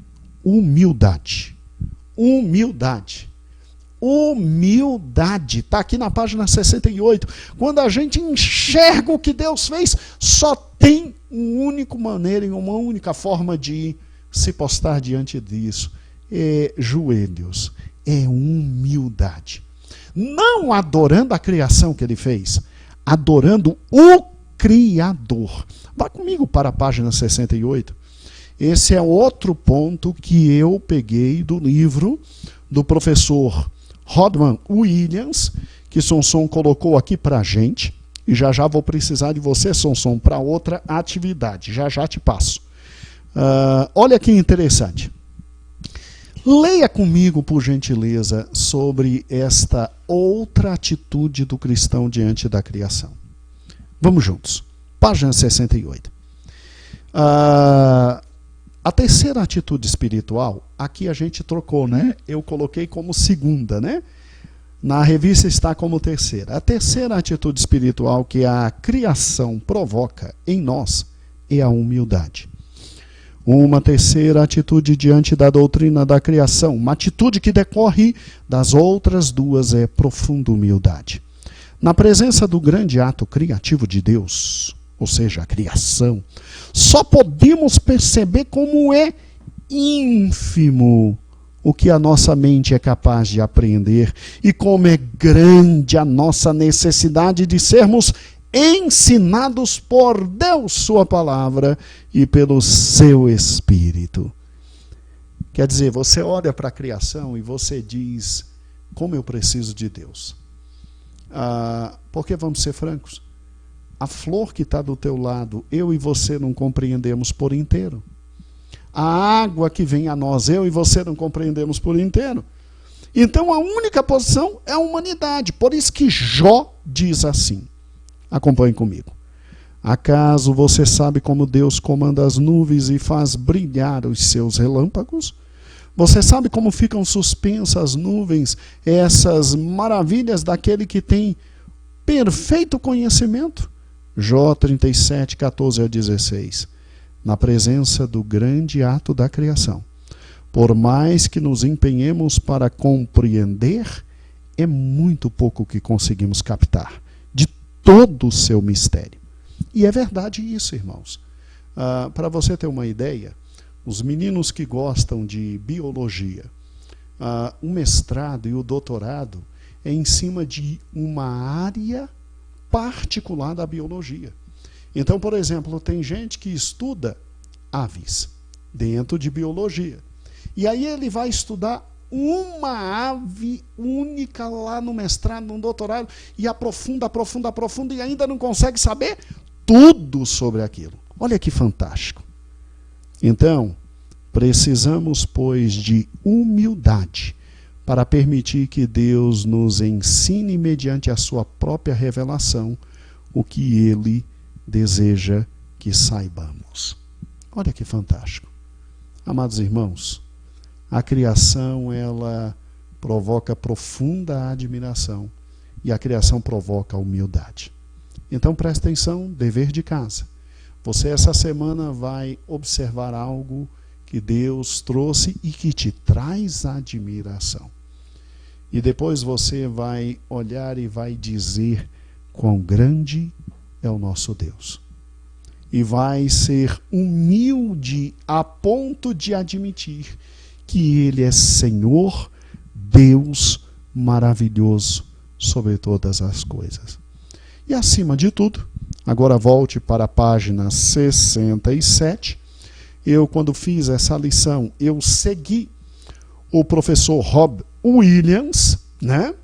humildade. Humildade. Humildade. Está aqui na página 68. Quando a gente enxerga o que Deus fez, só tem uma única maneira e uma única forma de se postar diante disso. É joelhos. É humildade. Não adorando a criação que ele fez, adorando o Criador. Vá comigo para a página 68. Esse é outro ponto que eu peguei do livro do professor Rodman Williams, que Sonson colocou aqui para a gente. E já vou precisar de você, Sonson, para outra atividade. Já te passo. Olha que interessante. Leia comigo, por gentileza, sobre esta outra atitude do cristão diante da criação. Vamos juntos. Página 68. A terceira atitude espiritual, aqui a gente trocou, né? Eu coloquei como segunda, né? Na revista está como terceira. A terceira atitude espiritual que a criação provoca em nós é a humildade. Uma terceira atitude diante da doutrina da criação, uma atitude que decorre das outras duas, é profunda humildade. Na presença do grande ato criativo de Deus, ou seja, a criação, só podemos perceber como é ínfimo o que a nossa mente é capaz de apreender e como é grande a nossa necessidade de sermos ensinados por Deus, sua palavra, e pelo seu Espírito. Quer dizer, você olha para a criação e você diz, como eu preciso de Deus. Porque vamos ser francos, a flor que está do teu lado, eu e você não compreendemos por inteiro. A água que vem a nós, eu e você não compreendemos por inteiro. Então a única posição é a humanidade. Por isso que Jó diz assim. Acompanhe comigo. Acaso você sabe como Deus comanda as nuvens e faz brilhar os seus relâmpagos? Você sabe como ficam suspensas as nuvens, essas maravilhas daquele que tem perfeito conhecimento? Jó 37, 14 a 16. Na presença do grande ato da criação. Por mais que nos empenhemos para compreender, é muito pouco o que conseguimos captar de todo o seu mistério. E é verdade isso, irmãos. Para você ter uma ideia, os meninos que gostam de biologia, o mestrado e o doutorado é em cima de uma área particular da biologia. Então, por exemplo, tem gente que estuda aves dentro de biologia. E aí ele vai estudar uma ave única lá no mestrado, no doutorado, e aprofunda, e ainda não consegue saber tudo sobre aquilo. Olha que fantástico. Então, precisamos, pois, de humildade para permitir que Deus nos ensine, mediante a sua própria revelação, o que Ele deseja que saibamos. Olha que fantástico. Amados irmãos, a criação, ela provoca profunda admiração e a criação provoca humildade. Então presta atenção, dever de casa. Você essa semana vai observar algo que Deus trouxe e que te traz admiração. E depois você vai olhar e vai dizer quão grande é o nosso Deus. E vai ser humilde a ponto de admitir que Ele é Senhor, Deus maravilhoso sobre todas as coisas. E acima de tudo, agora volte para a página 67. Eu, quando fiz essa lição, eu segui o professor Rob Williams, né?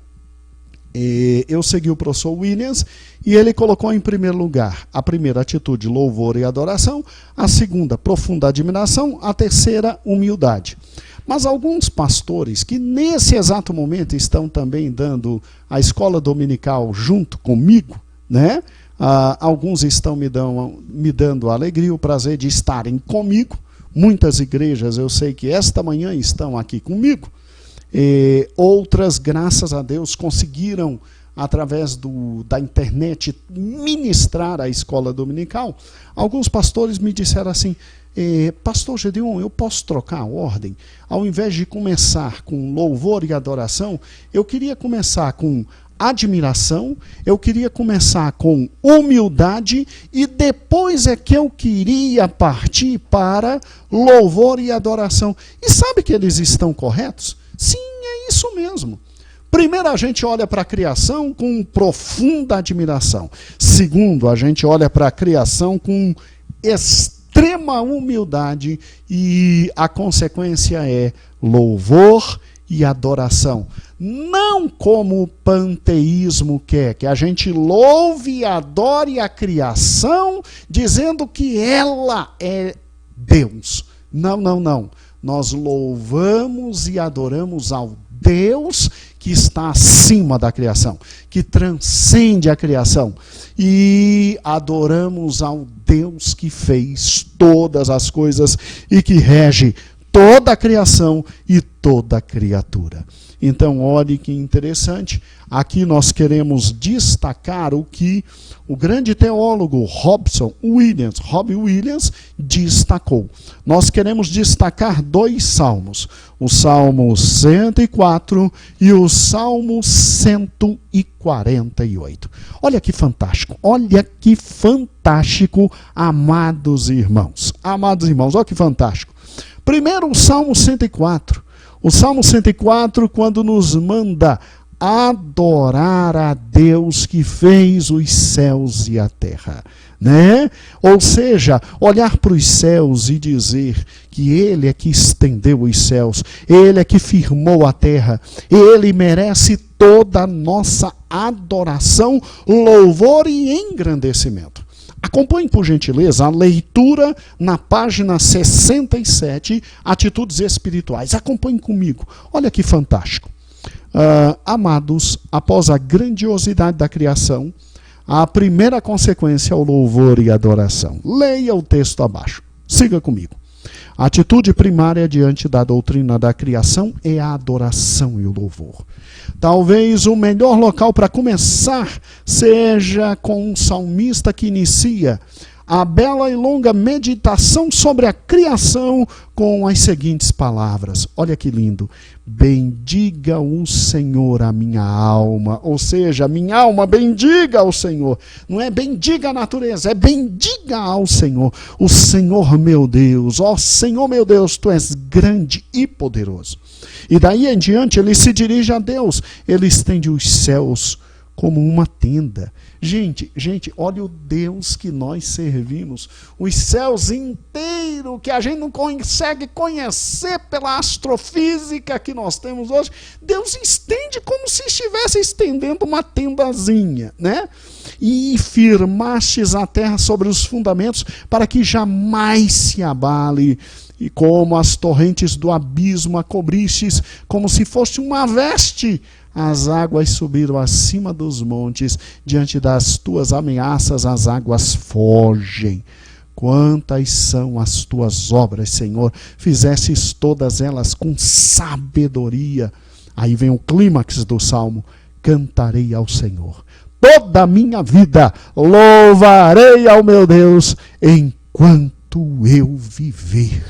Eu segui o professor Williams e ele colocou em primeiro lugar a primeira atitude, louvor e adoração, a segunda, profunda admiração, a terceira, humildade. Mas alguns pastores que nesse exato momento estão também dando a escola dominical junto comigo, né? Alguns estão me dando a alegria, o prazer de estarem comigo. Muitas igrejas, eu sei que esta manhã estão aqui comigo. Outras, graças a Deus, conseguiram, através da internet, ministrar a escola dominical. Alguns pastores me disseram assim, pastor Gedeon, eu posso trocar a ordem? Ao invés de começar com louvor e adoração, eu queria começar com admiração, eu queria começar com humildade e depois é que eu queria partir para louvor e adoração. E sabe que eles estão corretos? Sim, é isso mesmo. Primeiro, a gente olha para a criação com profunda admiração. Segundo, a gente olha para a criação com extrema humildade e a consequência é louvor e adoração. Não como o panteísmo quer, que a gente louve e adore a criação, dizendo que ela é Deus. Não, não, não. Nós louvamos e adoramos ao Deus que está acima da criação, que transcende a criação. E adoramos ao Deus que fez todas as coisas e que rege toda a criação e toda a criatura. Então, olhe que interessante. Aqui nós queremos destacar o que o grande teólogo Rob Williams destacou. Nós queremos destacar 2 salmos. O Salmo 104 e o Salmo 148. Olha que fantástico. Olha que fantástico, amados irmãos. Amados irmãos, olha que fantástico. Primeiro, o Salmo 104. O Salmo 104, quando nos manda adorar a Deus que fez os céus e a terra, né? Ou seja, olhar para os céus e dizer que Ele é que estendeu os céus, Ele é que firmou a terra, Ele merece toda a nossa adoração, louvor e engrandecimento. Acompanhe, por gentileza, a leitura na página 67, Atitudes Espirituais. Acompanhe comigo. Olha que fantástico. Amados, após a grandiosidade da criação, a primeira consequência é o louvor e adoração. Leia o texto abaixo. Siga comigo. A atitude primária diante da doutrina da criação é a adoração e o louvor. Talvez o melhor local para começar seja com um salmista que inicia a bela e longa meditação sobre a criação com as seguintes palavras. Olha que lindo. Bendiga o Senhor a minha alma. Ou seja, minha alma bendiga ao Senhor. Não é bendiga a natureza, é bendiga ao Senhor. O Senhor meu Deus. Ó Senhor meu Deus, Tu és grande e poderoso. E daí em diante ele se dirige a Deus. Ele estende os céus como uma tenda. Gente, olha o Deus que nós servimos. Os céus inteiros que a gente não consegue conhecer pela astrofísica que nós temos hoje. Deus estende como se estivesse estendendo uma tendazinha, né? E firmastes a terra sobre os fundamentos para que jamais se abale. E como as torrentes do abismo a cobristes, como se fosse uma veste, as águas subiram acima dos montes, diante das tuas ameaças as águas fogem. Quantas são as tuas obras, Senhor? Fizestes todas elas com sabedoria. Aí vem o clímax do Salmo. Cantarei ao Senhor. Toda a minha vida louvarei ao meu Deus, enquanto eu viver.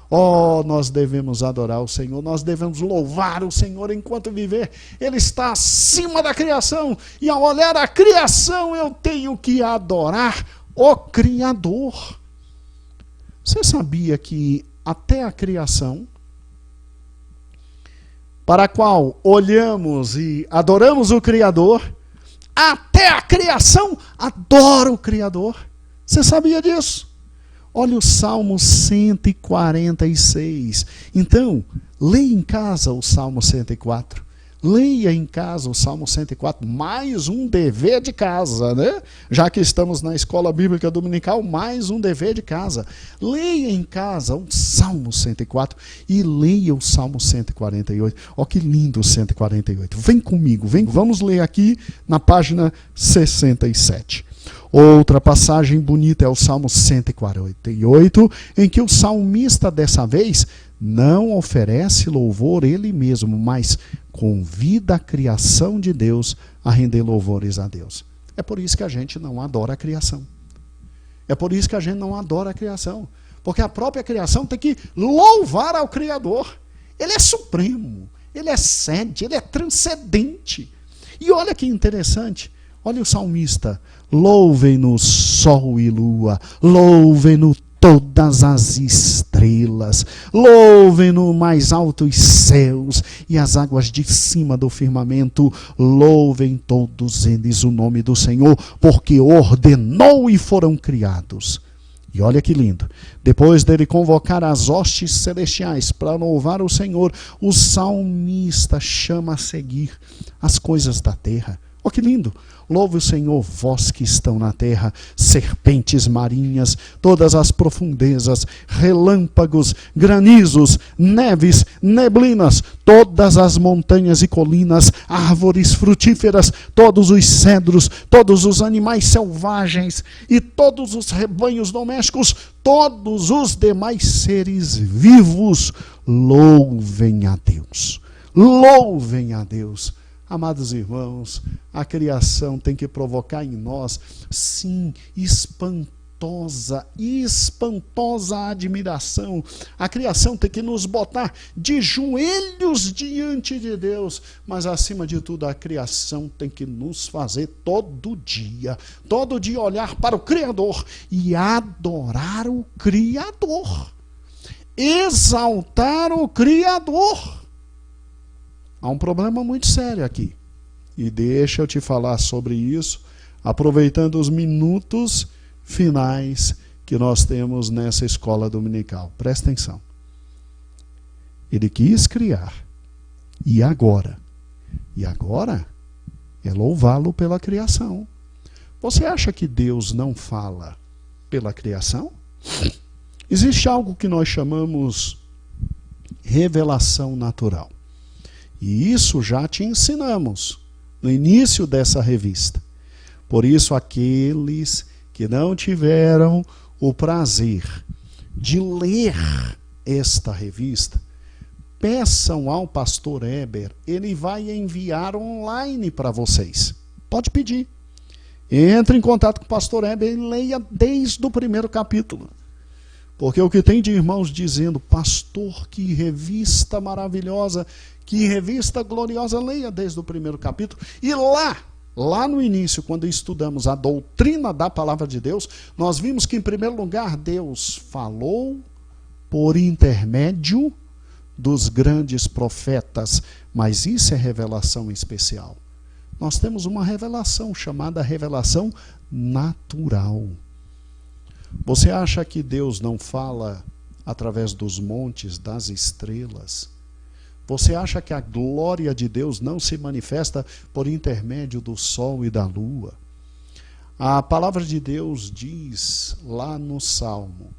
Oh, nós devemos adorar o Senhor, nós devemos louvar o Senhor enquanto viver. Ele está acima da criação, e ao olhar a criação eu tenho que adorar o Criador. Você sabia que até a criação, para a qual olhamos e adoramos o Criador, até a criação adora o Criador? Você sabia disso? Olha o Salmo 146. Então, leia em casa o Salmo 104. Leia em casa o Salmo 104. Mais um dever de casa, né? Já que estamos na escola bíblica dominical, mais um dever de casa. Leia em casa o Salmo 104 e leia o Salmo 148. Olha que lindo o 148. Vem comigo, vamos ler aqui na página 67. Outra passagem bonita é o Salmo 148, em que o salmista dessa vez não oferece louvor ele mesmo, mas convida a criação de Deus a render louvores a Deus. É por isso que a gente não adora a criação. É por isso que a gente não adora a criação. Porque a própria criação tem que louvar ao Criador. Ele é supremo, ele excede, ele é transcendente. E olha que interessante. Olha o salmista, louvem-no sol e lua, louvem-no todas as estrelas, louvem-no mais altos céus e as águas de cima do firmamento, louvem todos eles o nome do Senhor, porque ordenou e foram criados. E olha que lindo, depois dele convocar as hostes celestiais para louvar o Senhor, o salmista chama a seguir as coisas da terra. Olha que lindo! Louve o Senhor, vós que estão na terra, serpentes marinhas, todas as profundezas, relâmpagos, granizos, neves, neblinas, todas as montanhas e colinas, árvores frutíferas, todos os cedros, todos os animais selvagens e todos os rebanhos domésticos, todos os demais seres vivos, louvem a Deus. Louvem a Deus. Amados irmãos, a criação tem que provocar em nós, sim, espantosa admiração. A criação tem que nos botar de joelhos diante de Deus, mas acima de tudo a criação tem que nos fazer todo dia olhar para o Criador e adorar o Criador. exaltar o Criador. Há um problema muito sério aqui. E deixa eu te falar sobre isso, aproveitando os minutos finais que nós temos nessa escola dominical. Presta atenção. Ele quis criar. E agora? E agora é louvá-lo pela criação. Você acha que Deus não fala pela criação? Existe algo que nós chamamos revelação natural. E isso já te ensinamos no início dessa revista. Por isso, aqueles que não tiveram o prazer de ler esta revista, peçam ao pastor Heber, ele vai enviar online para vocês. Pode pedir. Entre em contato com o pastor Heber e leia desde o primeiro capítulo. Porque o que tem de irmãos dizendo, pastor, que revista maravilhosa, que revista gloriosa, leia desde o primeiro capítulo. E lá no início, quando estudamos a doutrina da palavra de Deus, nós vimos que, em primeiro lugar, Deus falou por intermédio dos grandes profetas, mas isso é revelação especial. Nós temos uma revelação chamada revelação natural. Você acha que Deus não fala através dos montes, das estrelas? Você acha que a glória de Deus não se manifesta por intermédio do sol e da lua? A palavra de Deus diz lá no Salmo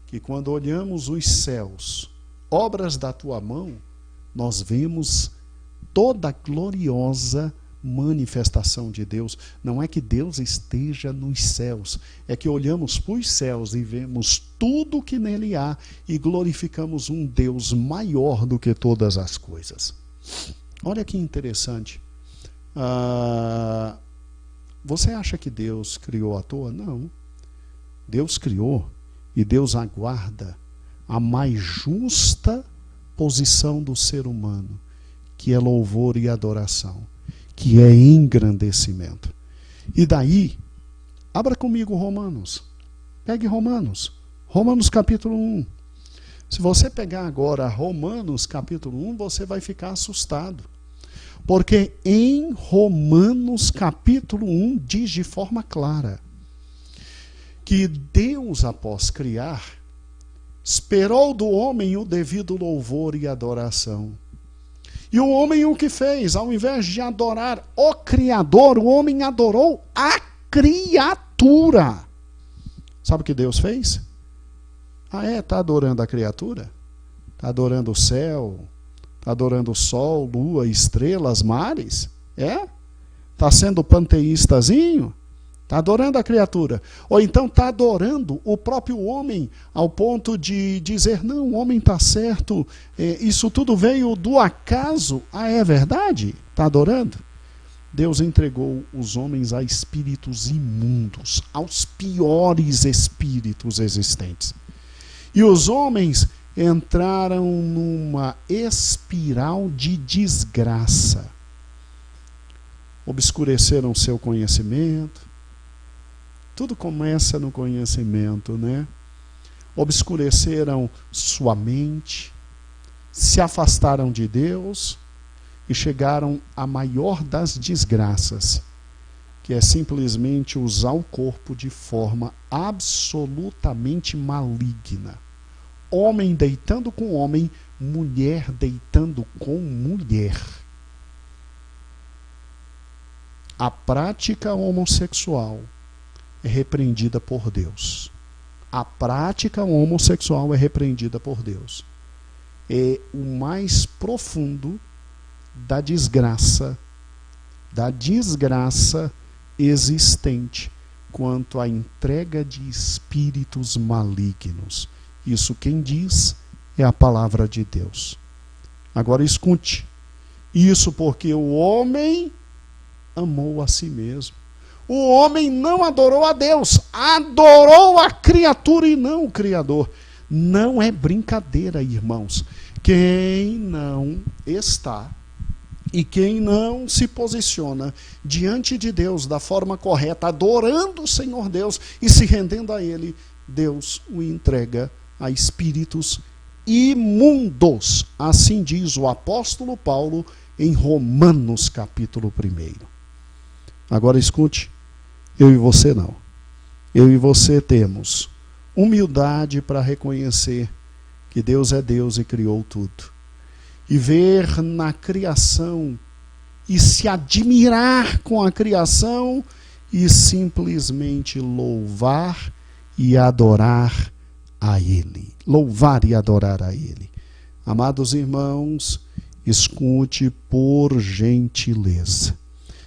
que quando olhamos os céus, obras da tua mão, nós vemos toda a gloriosa manifestação de Deus. Não é que Deus esteja nos céus, é que olhamos para os céus e vemos tudo que nele há e glorificamos um Deus maior do que todas as coisas. Olha que interessante. Você acha que Deus criou à toa? Não. Deus criou e Deus aguarda a mais justa posição do ser humano, que é louvor e adoração, que é engrandecimento. E daí, abra comigo Romanos. Pegue Romanos. Romanos capítulo 1. Se você pegar agora Romanos capítulo 1, você vai ficar assustado. Porque em Romanos capítulo 1 diz de forma clara que Deus, após criar, esperou do homem o devido louvor e adoração. E o homem o que fez? Ao invés de adorar o Criador, o homem adorou a criatura. Sabe o que Deus fez? Está adorando a criatura? Está adorando o céu? Está adorando o sol, lua, estrelas, mares? Está sendo panteistazinho? Está adorando a criatura. Ou então está adorando o próprio homem, ao ponto de dizer, não, o homem está certo, isso tudo veio do acaso. É verdade? Está adorando? Deus entregou os homens a espíritos imundos, aos piores espíritos existentes. E os homens entraram numa espiral de desgraça. Obscureceram seu conhecimento. Tudo começa no conhecimento, né? Obscureceram sua mente, se afastaram de Deus e chegaram à maior das desgraças, que é simplesmente usar o corpo de forma absolutamente maligna. Homem deitando com homem, mulher deitando com mulher. A prática homossexual é repreendida por Deus. A prática homossexual é repreendida por Deus. É o mais profundo da desgraça existente quanto à entrega de espíritos malignos. Isso quem diz é a palavra de Deus. Agora escute. Isso porque o homem amou a si mesmo. O homem não adorou a Deus, adorou a criatura e não o Criador. Não é brincadeira, irmãos. Quem não está e quem não se posiciona diante de Deus da forma correta, adorando o Senhor Deus e se rendendo a Ele, Deus o entrega a espíritos imundos. Assim diz o apóstolo Paulo em Romanos capítulo 1. Agora escute, eu e você não. Eu e você temos humildade para reconhecer que Deus é Deus e criou tudo. E ver na criação e se admirar com a criação e simplesmente louvar e adorar a Ele. Louvar e adorar a Ele. Amados irmãos, escute por gentileza.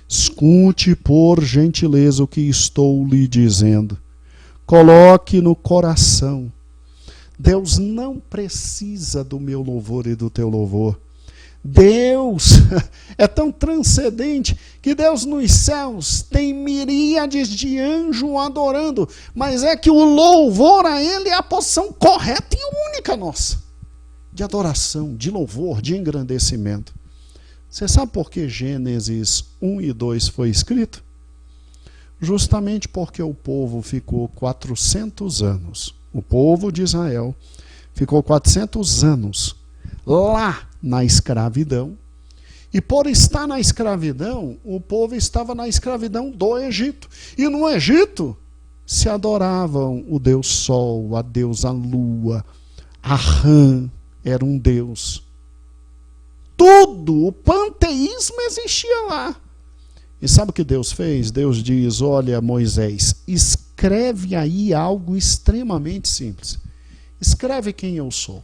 Escute por gentileza o que estou lhe dizendo. Coloque no coração. Deus não precisa do meu louvor e do teu louvor. Deus é tão transcendente que Deus nos céus tem miríades de anjos adorando, mas é que o louvor a Ele é a posição correta e única nossa, de adoração, de louvor, de engrandecimento. Você sabe por que Gênesis 1 e 2 foi escrito? Justamente porque o povo ficou 400 anos, o povo de Israel ficou 400 anos lá na escravidão, e por estar na escravidão, o povo estava na escravidão do Egito. E no Egito se adoravam o Deus Sol, a deusa Lua, a Rã era um Deus. Tudo, o panteísmo existia lá. E sabe o que Deus fez? Deus diz, olha Moisés, escreve aí algo extremamente simples. Escreve quem eu sou.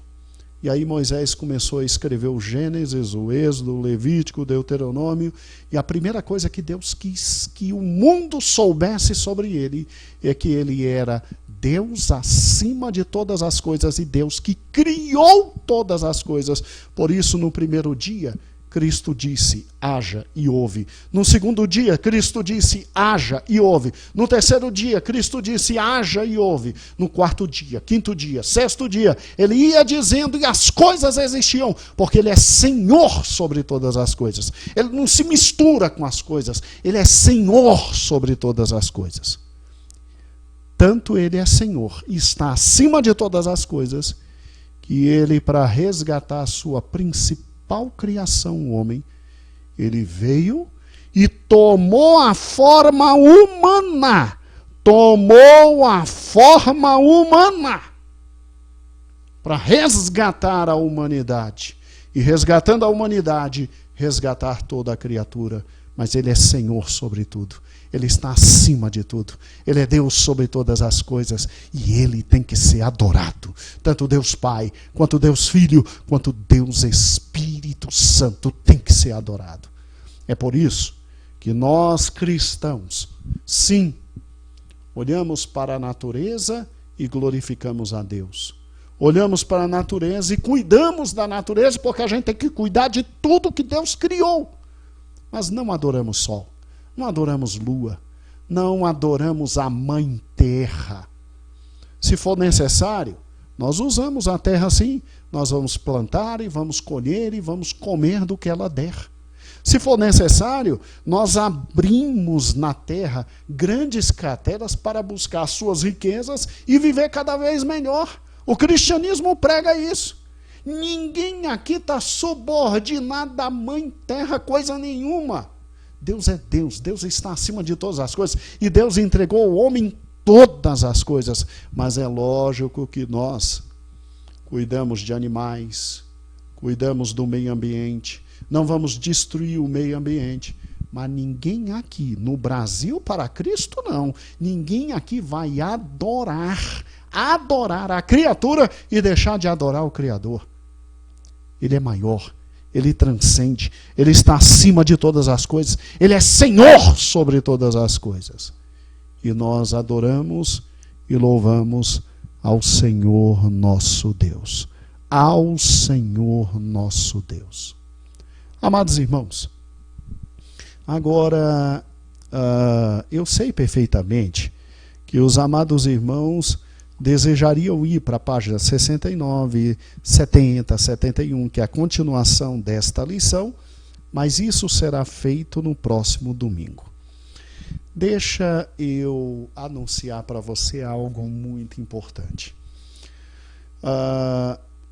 E aí Moisés começou a escrever o Gênesis, o Êxodo, o Levítico, o Deuteronômio. E a primeira coisa que Deus quis que o mundo soubesse sobre ele é que ele era Deus acima de todas as coisas e Deus que criou todas as coisas. Por isso, no primeiro dia, Cristo disse, haja e houve. No segundo dia, Cristo disse, haja e houve. No terceiro dia, Cristo disse, haja e houve. No quarto dia, quinto dia, sexto dia, ele ia dizendo e as coisas existiam, porque ele é Senhor sobre todas as coisas. Ele não se mistura com as coisas, ele é Senhor sobre todas as coisas. Tanto ele é Senhor e está acima de todas as coisas, que ele, para resgatar a sua principal criação, o homem, ele veio e tomou a forma humana. Tomou a forma humana para resgatar a humanidade. E resgatando a humanidade, resgatar toda a criatura. Mas ele é Senhor sobre tudo. Ele está acima de tudo. Ele é Deus sobre todas as coisas. E ele tem que ser adorado. Tanto Deus Pai, quanto Deus Filho, quanto Deus Espírito Santo tem que ser adorado. É por isso que nós cristãos, sim, olhamos para a natureza e glorificamos a Deus. Olhamos para a natureza e cuidamos da natureza, porque a gente tem que cuidar de tudo que Deus criou. Mas não adoramos sol. Não adoramos lua, não adoramos a mãe terra. Se for necessário, nós usamos a terra sim, nós vamos plantar e vamos colher e vamos comer do que ela der. Se for necessário, nós abrimos na terra grandes crateras para buscar suas riquezas e viver cada vez melhor. O cristianismo prega isso. Ninguém aqui está subordinado à mãe terra, coisa nenhuma. Deus é Deus, Deus está acima de todas as coisas e Deus entregou ao homem todas as coisas, mas é lógico que nós cuidamos de animais, cuidamos do meio ambiente, não vamos destruir o meio ambiente, mas ninguém aqui, no Brasil para Cristo não, ninguém aqui vai adorar a criatura e deixar de adorar o Criador. Ele é maior. Ele transcende, ele está acima de todas as coisas, ele é Senhor sobre todas as coisas. E nós adoramos e louvamos ao Senhor nosso Deus. Ao Senhor nosso Deus. Amados irmãos, agora eu sei perfeitamente que os amados irmãos desejariam ir para a página 69, 70, 71, que é a continuação desta lição, mas isso será feito no próximo domingo. Deixa eu anunciar para você algo muito importante.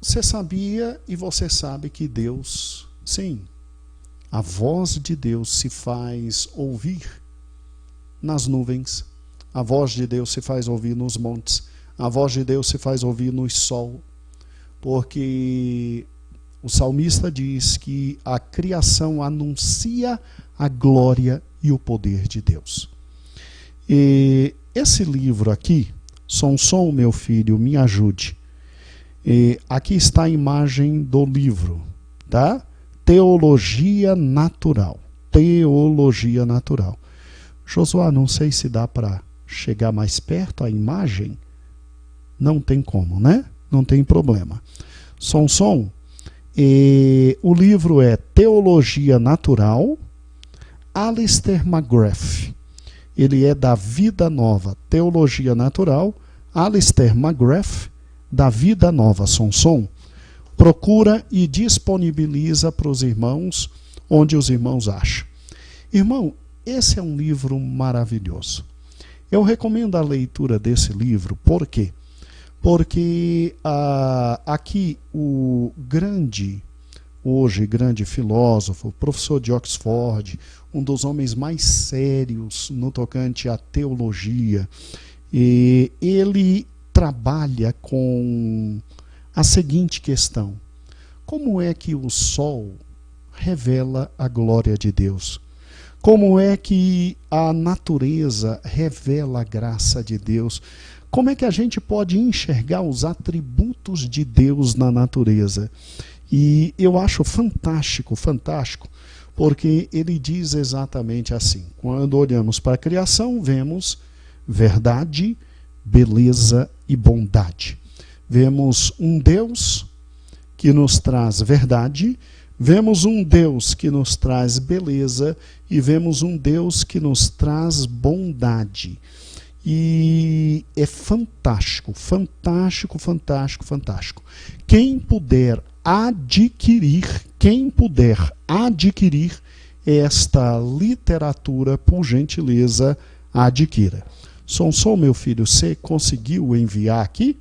você sabia e você sabe que Deus, sim, a voz de Deus se faz ouvir nas nuvens, a voz de Deus se faz ouvir nos montes, a voz de Deus se faz ouvir no sol, porque o salmista diz que a criação anuncia a glória e o poder de Deus. E esse livro aqui, Sonson, meu filho, me ajude. E aqui está a imagem do livro, tá? Teologia Natural. Teologia Natural. Josué, não sei se dá para chegar mais perto a imagem. Não tem como, né? Não tem problema. Sonson, o livro é Teologia Natural, Alistair McGrath. Ele é da Vida Nova. Teologia Natural, Alistair McGrath, da Vida Nova. Sonson procura e disponibiliza para os irmãos onde os irmãos acham. Irmão, esse é um livro maravilhoso. Eu recomendo a leitura desse livro. Por quê? Porque aqui o grande filósofo, professor de Oxford, um dos homens mais sérios no tocante à teologia, e ele trabalha com a seguinte questão: como é que o sol revela a glória de Deus? Como é que a natureza revela a graça de Deus? Como é que a gente pode enxergar os atributos de Deus na natureza? E eu acho fantástico, porque ele diz exatamente assim: quando olhamos para a criação, vemos verdade, beleza e bondade. Vemos um Deus que nos traz verdade, vemos um Deus que nos traz beleza e vemos um Deus que nos traz bondade. E é fantástico. Quem puder adquirir esta literatura, por gentileza, adquira. Sonson, meu filho, você conseguiu enviar aqui?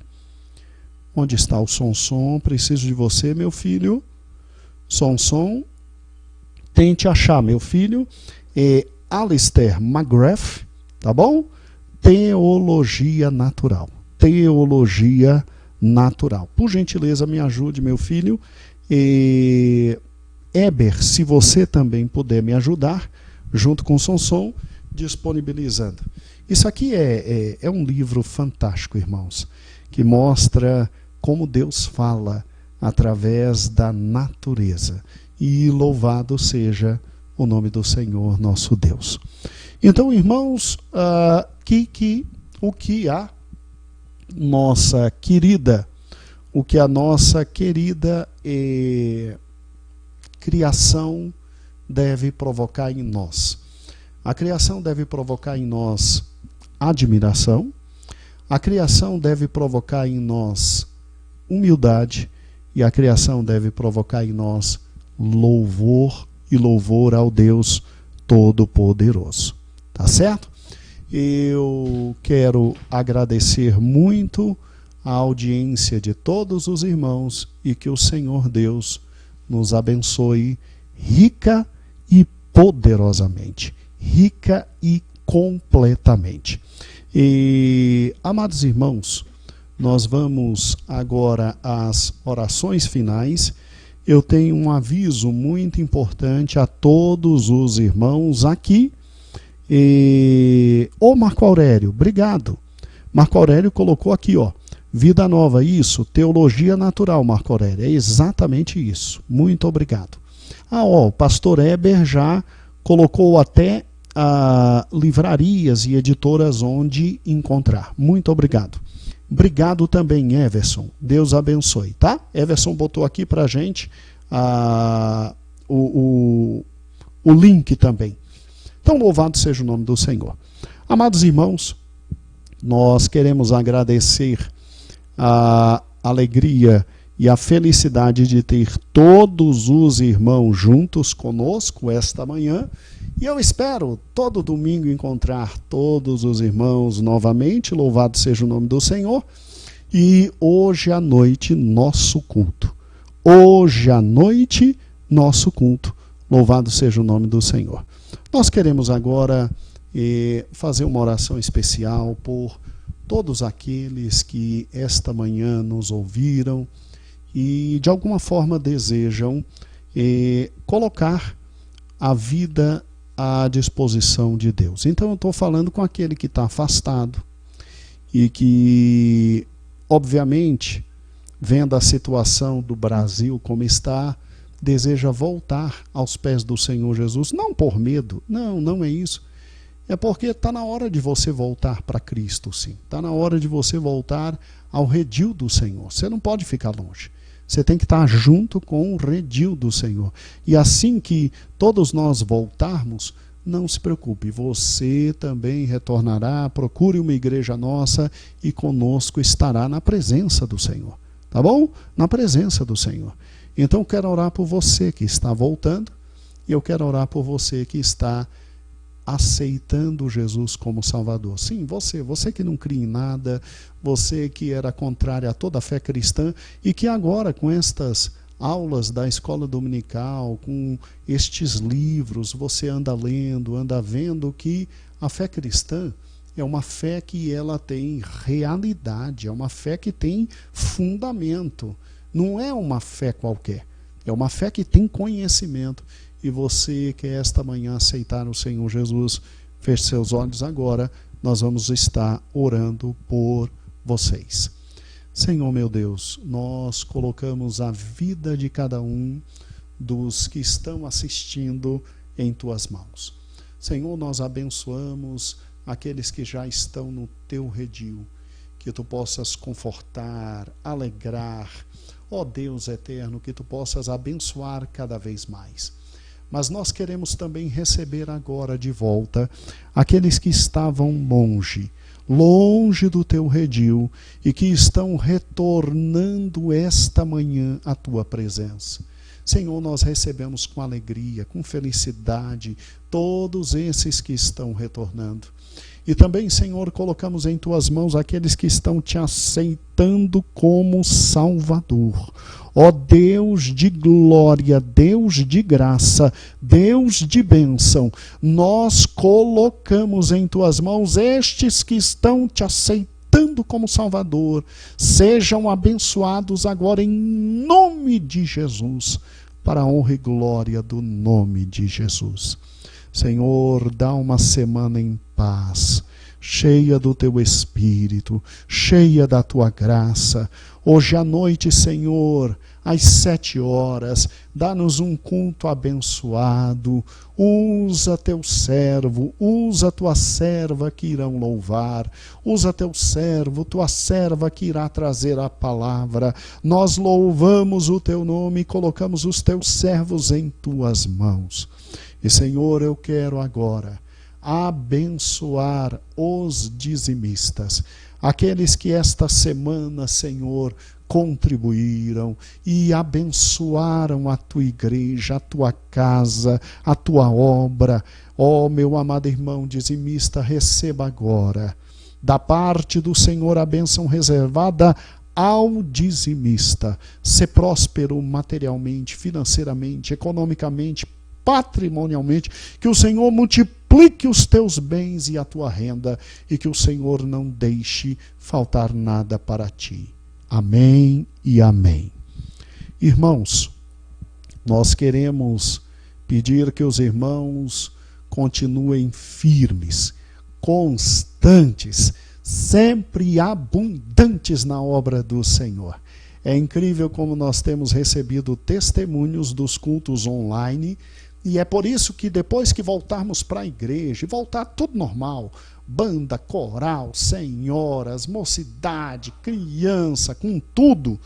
Onde está o Sonson? Preciso de você, meu filho. Sonson, tente achar, meu filho. É Alistair McGrath, tá bom? Teologia Natural. Teologia Natural. Por gentileza, me ajude, meu filho. Eber, se você também puder me ajudar, junto com o Sonson, disponibilizando. Isso aqui é um livro fantástico, irmãos, que mostra como Deus fala através da natureza. E louvado seja o nome do Senhor nosso Deus. Então, irmãos, o que a nossa querida criação deve provocar em nós. A criação deve provocar em nós admiração, a criação deve provocar em nós humildade, e a criação deve provocar em nós louvor ao Deus Todo-Poderoso. Tá certo? Eu quero agradecer muito a audiência de todos os irmãos e que o Senhor Deus nos abençoe rica e poderosamente, rica e completamente. E, amados irmãos, nós vamos agora às orações finais. Eu tenho um aviso muito importante a todos os irmãos aqui. Ô Marco Aurélio, obrigado. Marco Aurélio colocou aqui, ó, Vida Nova, isso, Teologia Natural, Marco Aurélio, é exatamente isso. Muito obrigado. O pastor Eber já colocou até livrarias e editoras onde encontrar. Muito obrigado. Obrigado também, Everson. Deus abençoe, tá? Everson botou aqui pra gente o link também. Então, louvado seja o nome do Senhor. Amados irmãos, nós queremos agradecer a alegria e a felicidade de ter todos os irmãos juntos conosco esta manhã. E eu espero todo domingo encontrar todos os irmãos novamente. Louvado seja o nome do Senhor. E hoje à noite, nosso culto. Hoje à noite, nosso culto. Louvado seja o nome do Senhor. Nós queremos agora fazer uma oração especial por todos aqueles que esta manhã nos ouviram e de alguma forma desejam colocar a vida à disposição de Deus. Então eu estou falando com aquele que está afastado e que, obviamente, vendo a situação do Brasil como está, deseja voltar aos pés do Senhor Jesus, não por medo, não é isso. É porque está na hora de você voltar para Cristo, sim. Está na hora de você voltar ao redil do Senhor. Você não pode ficar longe. Você tem que estar junto com o redil do Senhor. E assim que todos nós voltarmos, não se preocupe, você também retornará, procure uma igreja nossa e conosco estará na presença do Senhor. Tá bom? Na presença do Senhor. Então eu quero orar por você que está voltando e eu quero orar por você que está aceitando Jesus como Salvador. Sim, você que não cria em nada, você que era contrário a toda a fé cristã e que agora com estas aulas da escola dominical, com estes livros, você anda lendo, anda vendo que a fé cristã é uma fé que ela tem realidade, é uma fé que tem fundamento. Não é uma fé qualquer, é uma fé que tem conhecimento. E você que esta manhã aceitar o Senhor Jesus, feche seus olhos agora, nós vamos estar orando por vocês. Senhor meu Deus, nós colocamos a vida de cada um dos que estão assistindo em tuas mãos. Senhor, nós abençoamos aqueles que já estão no teu redil, que tu possas confortar, alegrar, ó Deus eterno, que tu possas abençoar cada vez mais. Mas nós queremos também receber agora de volta aqueles que estavam longe do teu redil e que estão retornando esta manhã à tua presença. Senhor, nós recebemos com alegria, com felicidade, todos esses que estão retornando. E também, Senhor, colocamos em tuas mãos aqueles que estão te aceitando como Salvador. Ó Deus de glória, Deus de graça, Deus de bênção, nós colocamos em tuas mãos estes que estão te aceitando como Salvador. Sejam abençoados agora em nome de Jesus, para a honra e glória do nome de Jesus. Senhor, dá uma semana em paz, cheia do teu Espírito, cheia da tua graça. Hoje à noite, Senhor, às 7 horas, dá-nos um culto abençoado. Usa teu servo, usa tua serva que irão louvar. Usa teu servo, tua serva que irá trazer a palavra. Nós louvamos o teu nome e colocamos os teus servos em tuas mãos. E, Senhor, eu quero agora abençoar os dizimistas, aqueles que esta semana, Senhor, contribuíram e abençoaram a tua igreja, a tua casa, a tua obra. Ó, meu amado irmão dizimista, receba agora, da parte do Senhor, a bênção reservada ao dizimista. Ser próspero materialmente, financeiramente, economicamente, patrimonialmente, que o Senhor multiplique os teus bens e a tua renda, e que o Senhor não deixe faltar nada para ti. Amém e amém. Irmãos, nós queremos pedir que os irmãos continuem firmes, constantes, sempre abundantes na obra do Senhor. É incrível como nós temos recebido testemunhos dos cultos online. E é por isso que depois que voltarmos para a igreja, e voltar tudo normal, banda, coral, senhoras, mocidade, criança, com tudo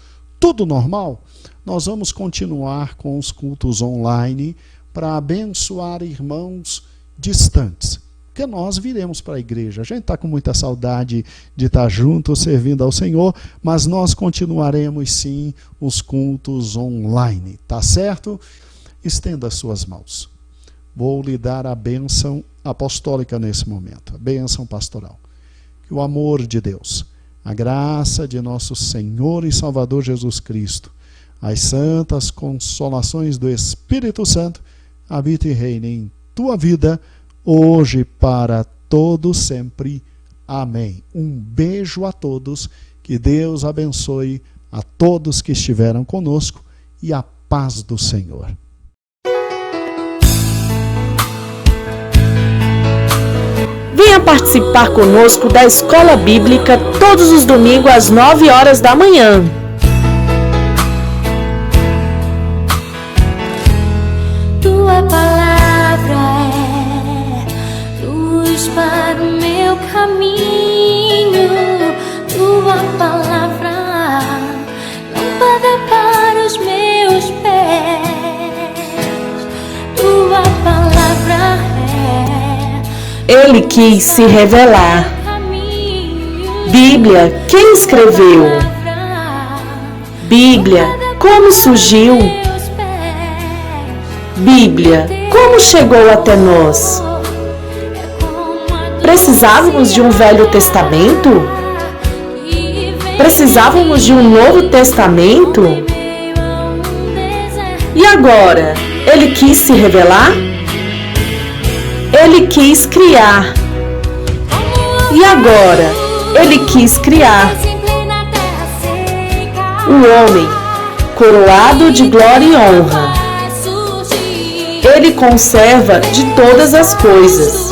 normal, nós vamos continuar com os cultos online para abençoar irmãos distantes. Porque nós viremos para a igreja. A gente está com muita saudade de estar junto, servindo ao Senhor, mas nós continuaremos sim os cultos online, tá certo? Estenda as suas mãos. Vou lhe dar a bênção apostólica nesse momento, a bênção pastoral. Que o amor de Deus, A graça de nosso Senhor e Salvador Jesus Cristo, as santas consolações do Espírito Santo, habite e reine em tua vida, hoje e para todos sempre. Amém. Um beijo a todos, que Deus abençoe a todos que estiveram conosco e a paz do Senhor. Venha participar conosco da Escola Bíblica todos os domingos às 9 horas da manhã. Tua palavra é luz para o meu caminho. Tua palavra, lâmpada para os meus pés. Tua palavra Ele quis se revelar. Bíblia, quem escreveu? Bíblia, como surgiu? Bíblia, como chegou até nós? Precisávamos de um Velho Testamento? Precisávamos de um Novo Testamento? E agora, Ele quis se revelar? Ele quis criar. E agora, Ele quis criar. O homem, coroado de glória e honra. Ele conserva de todas as coisas.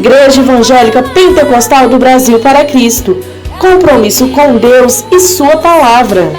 Igreja Evangélica Pentecostal do Brasil para Cristo. Compromisso com Deus e Sua Palavra.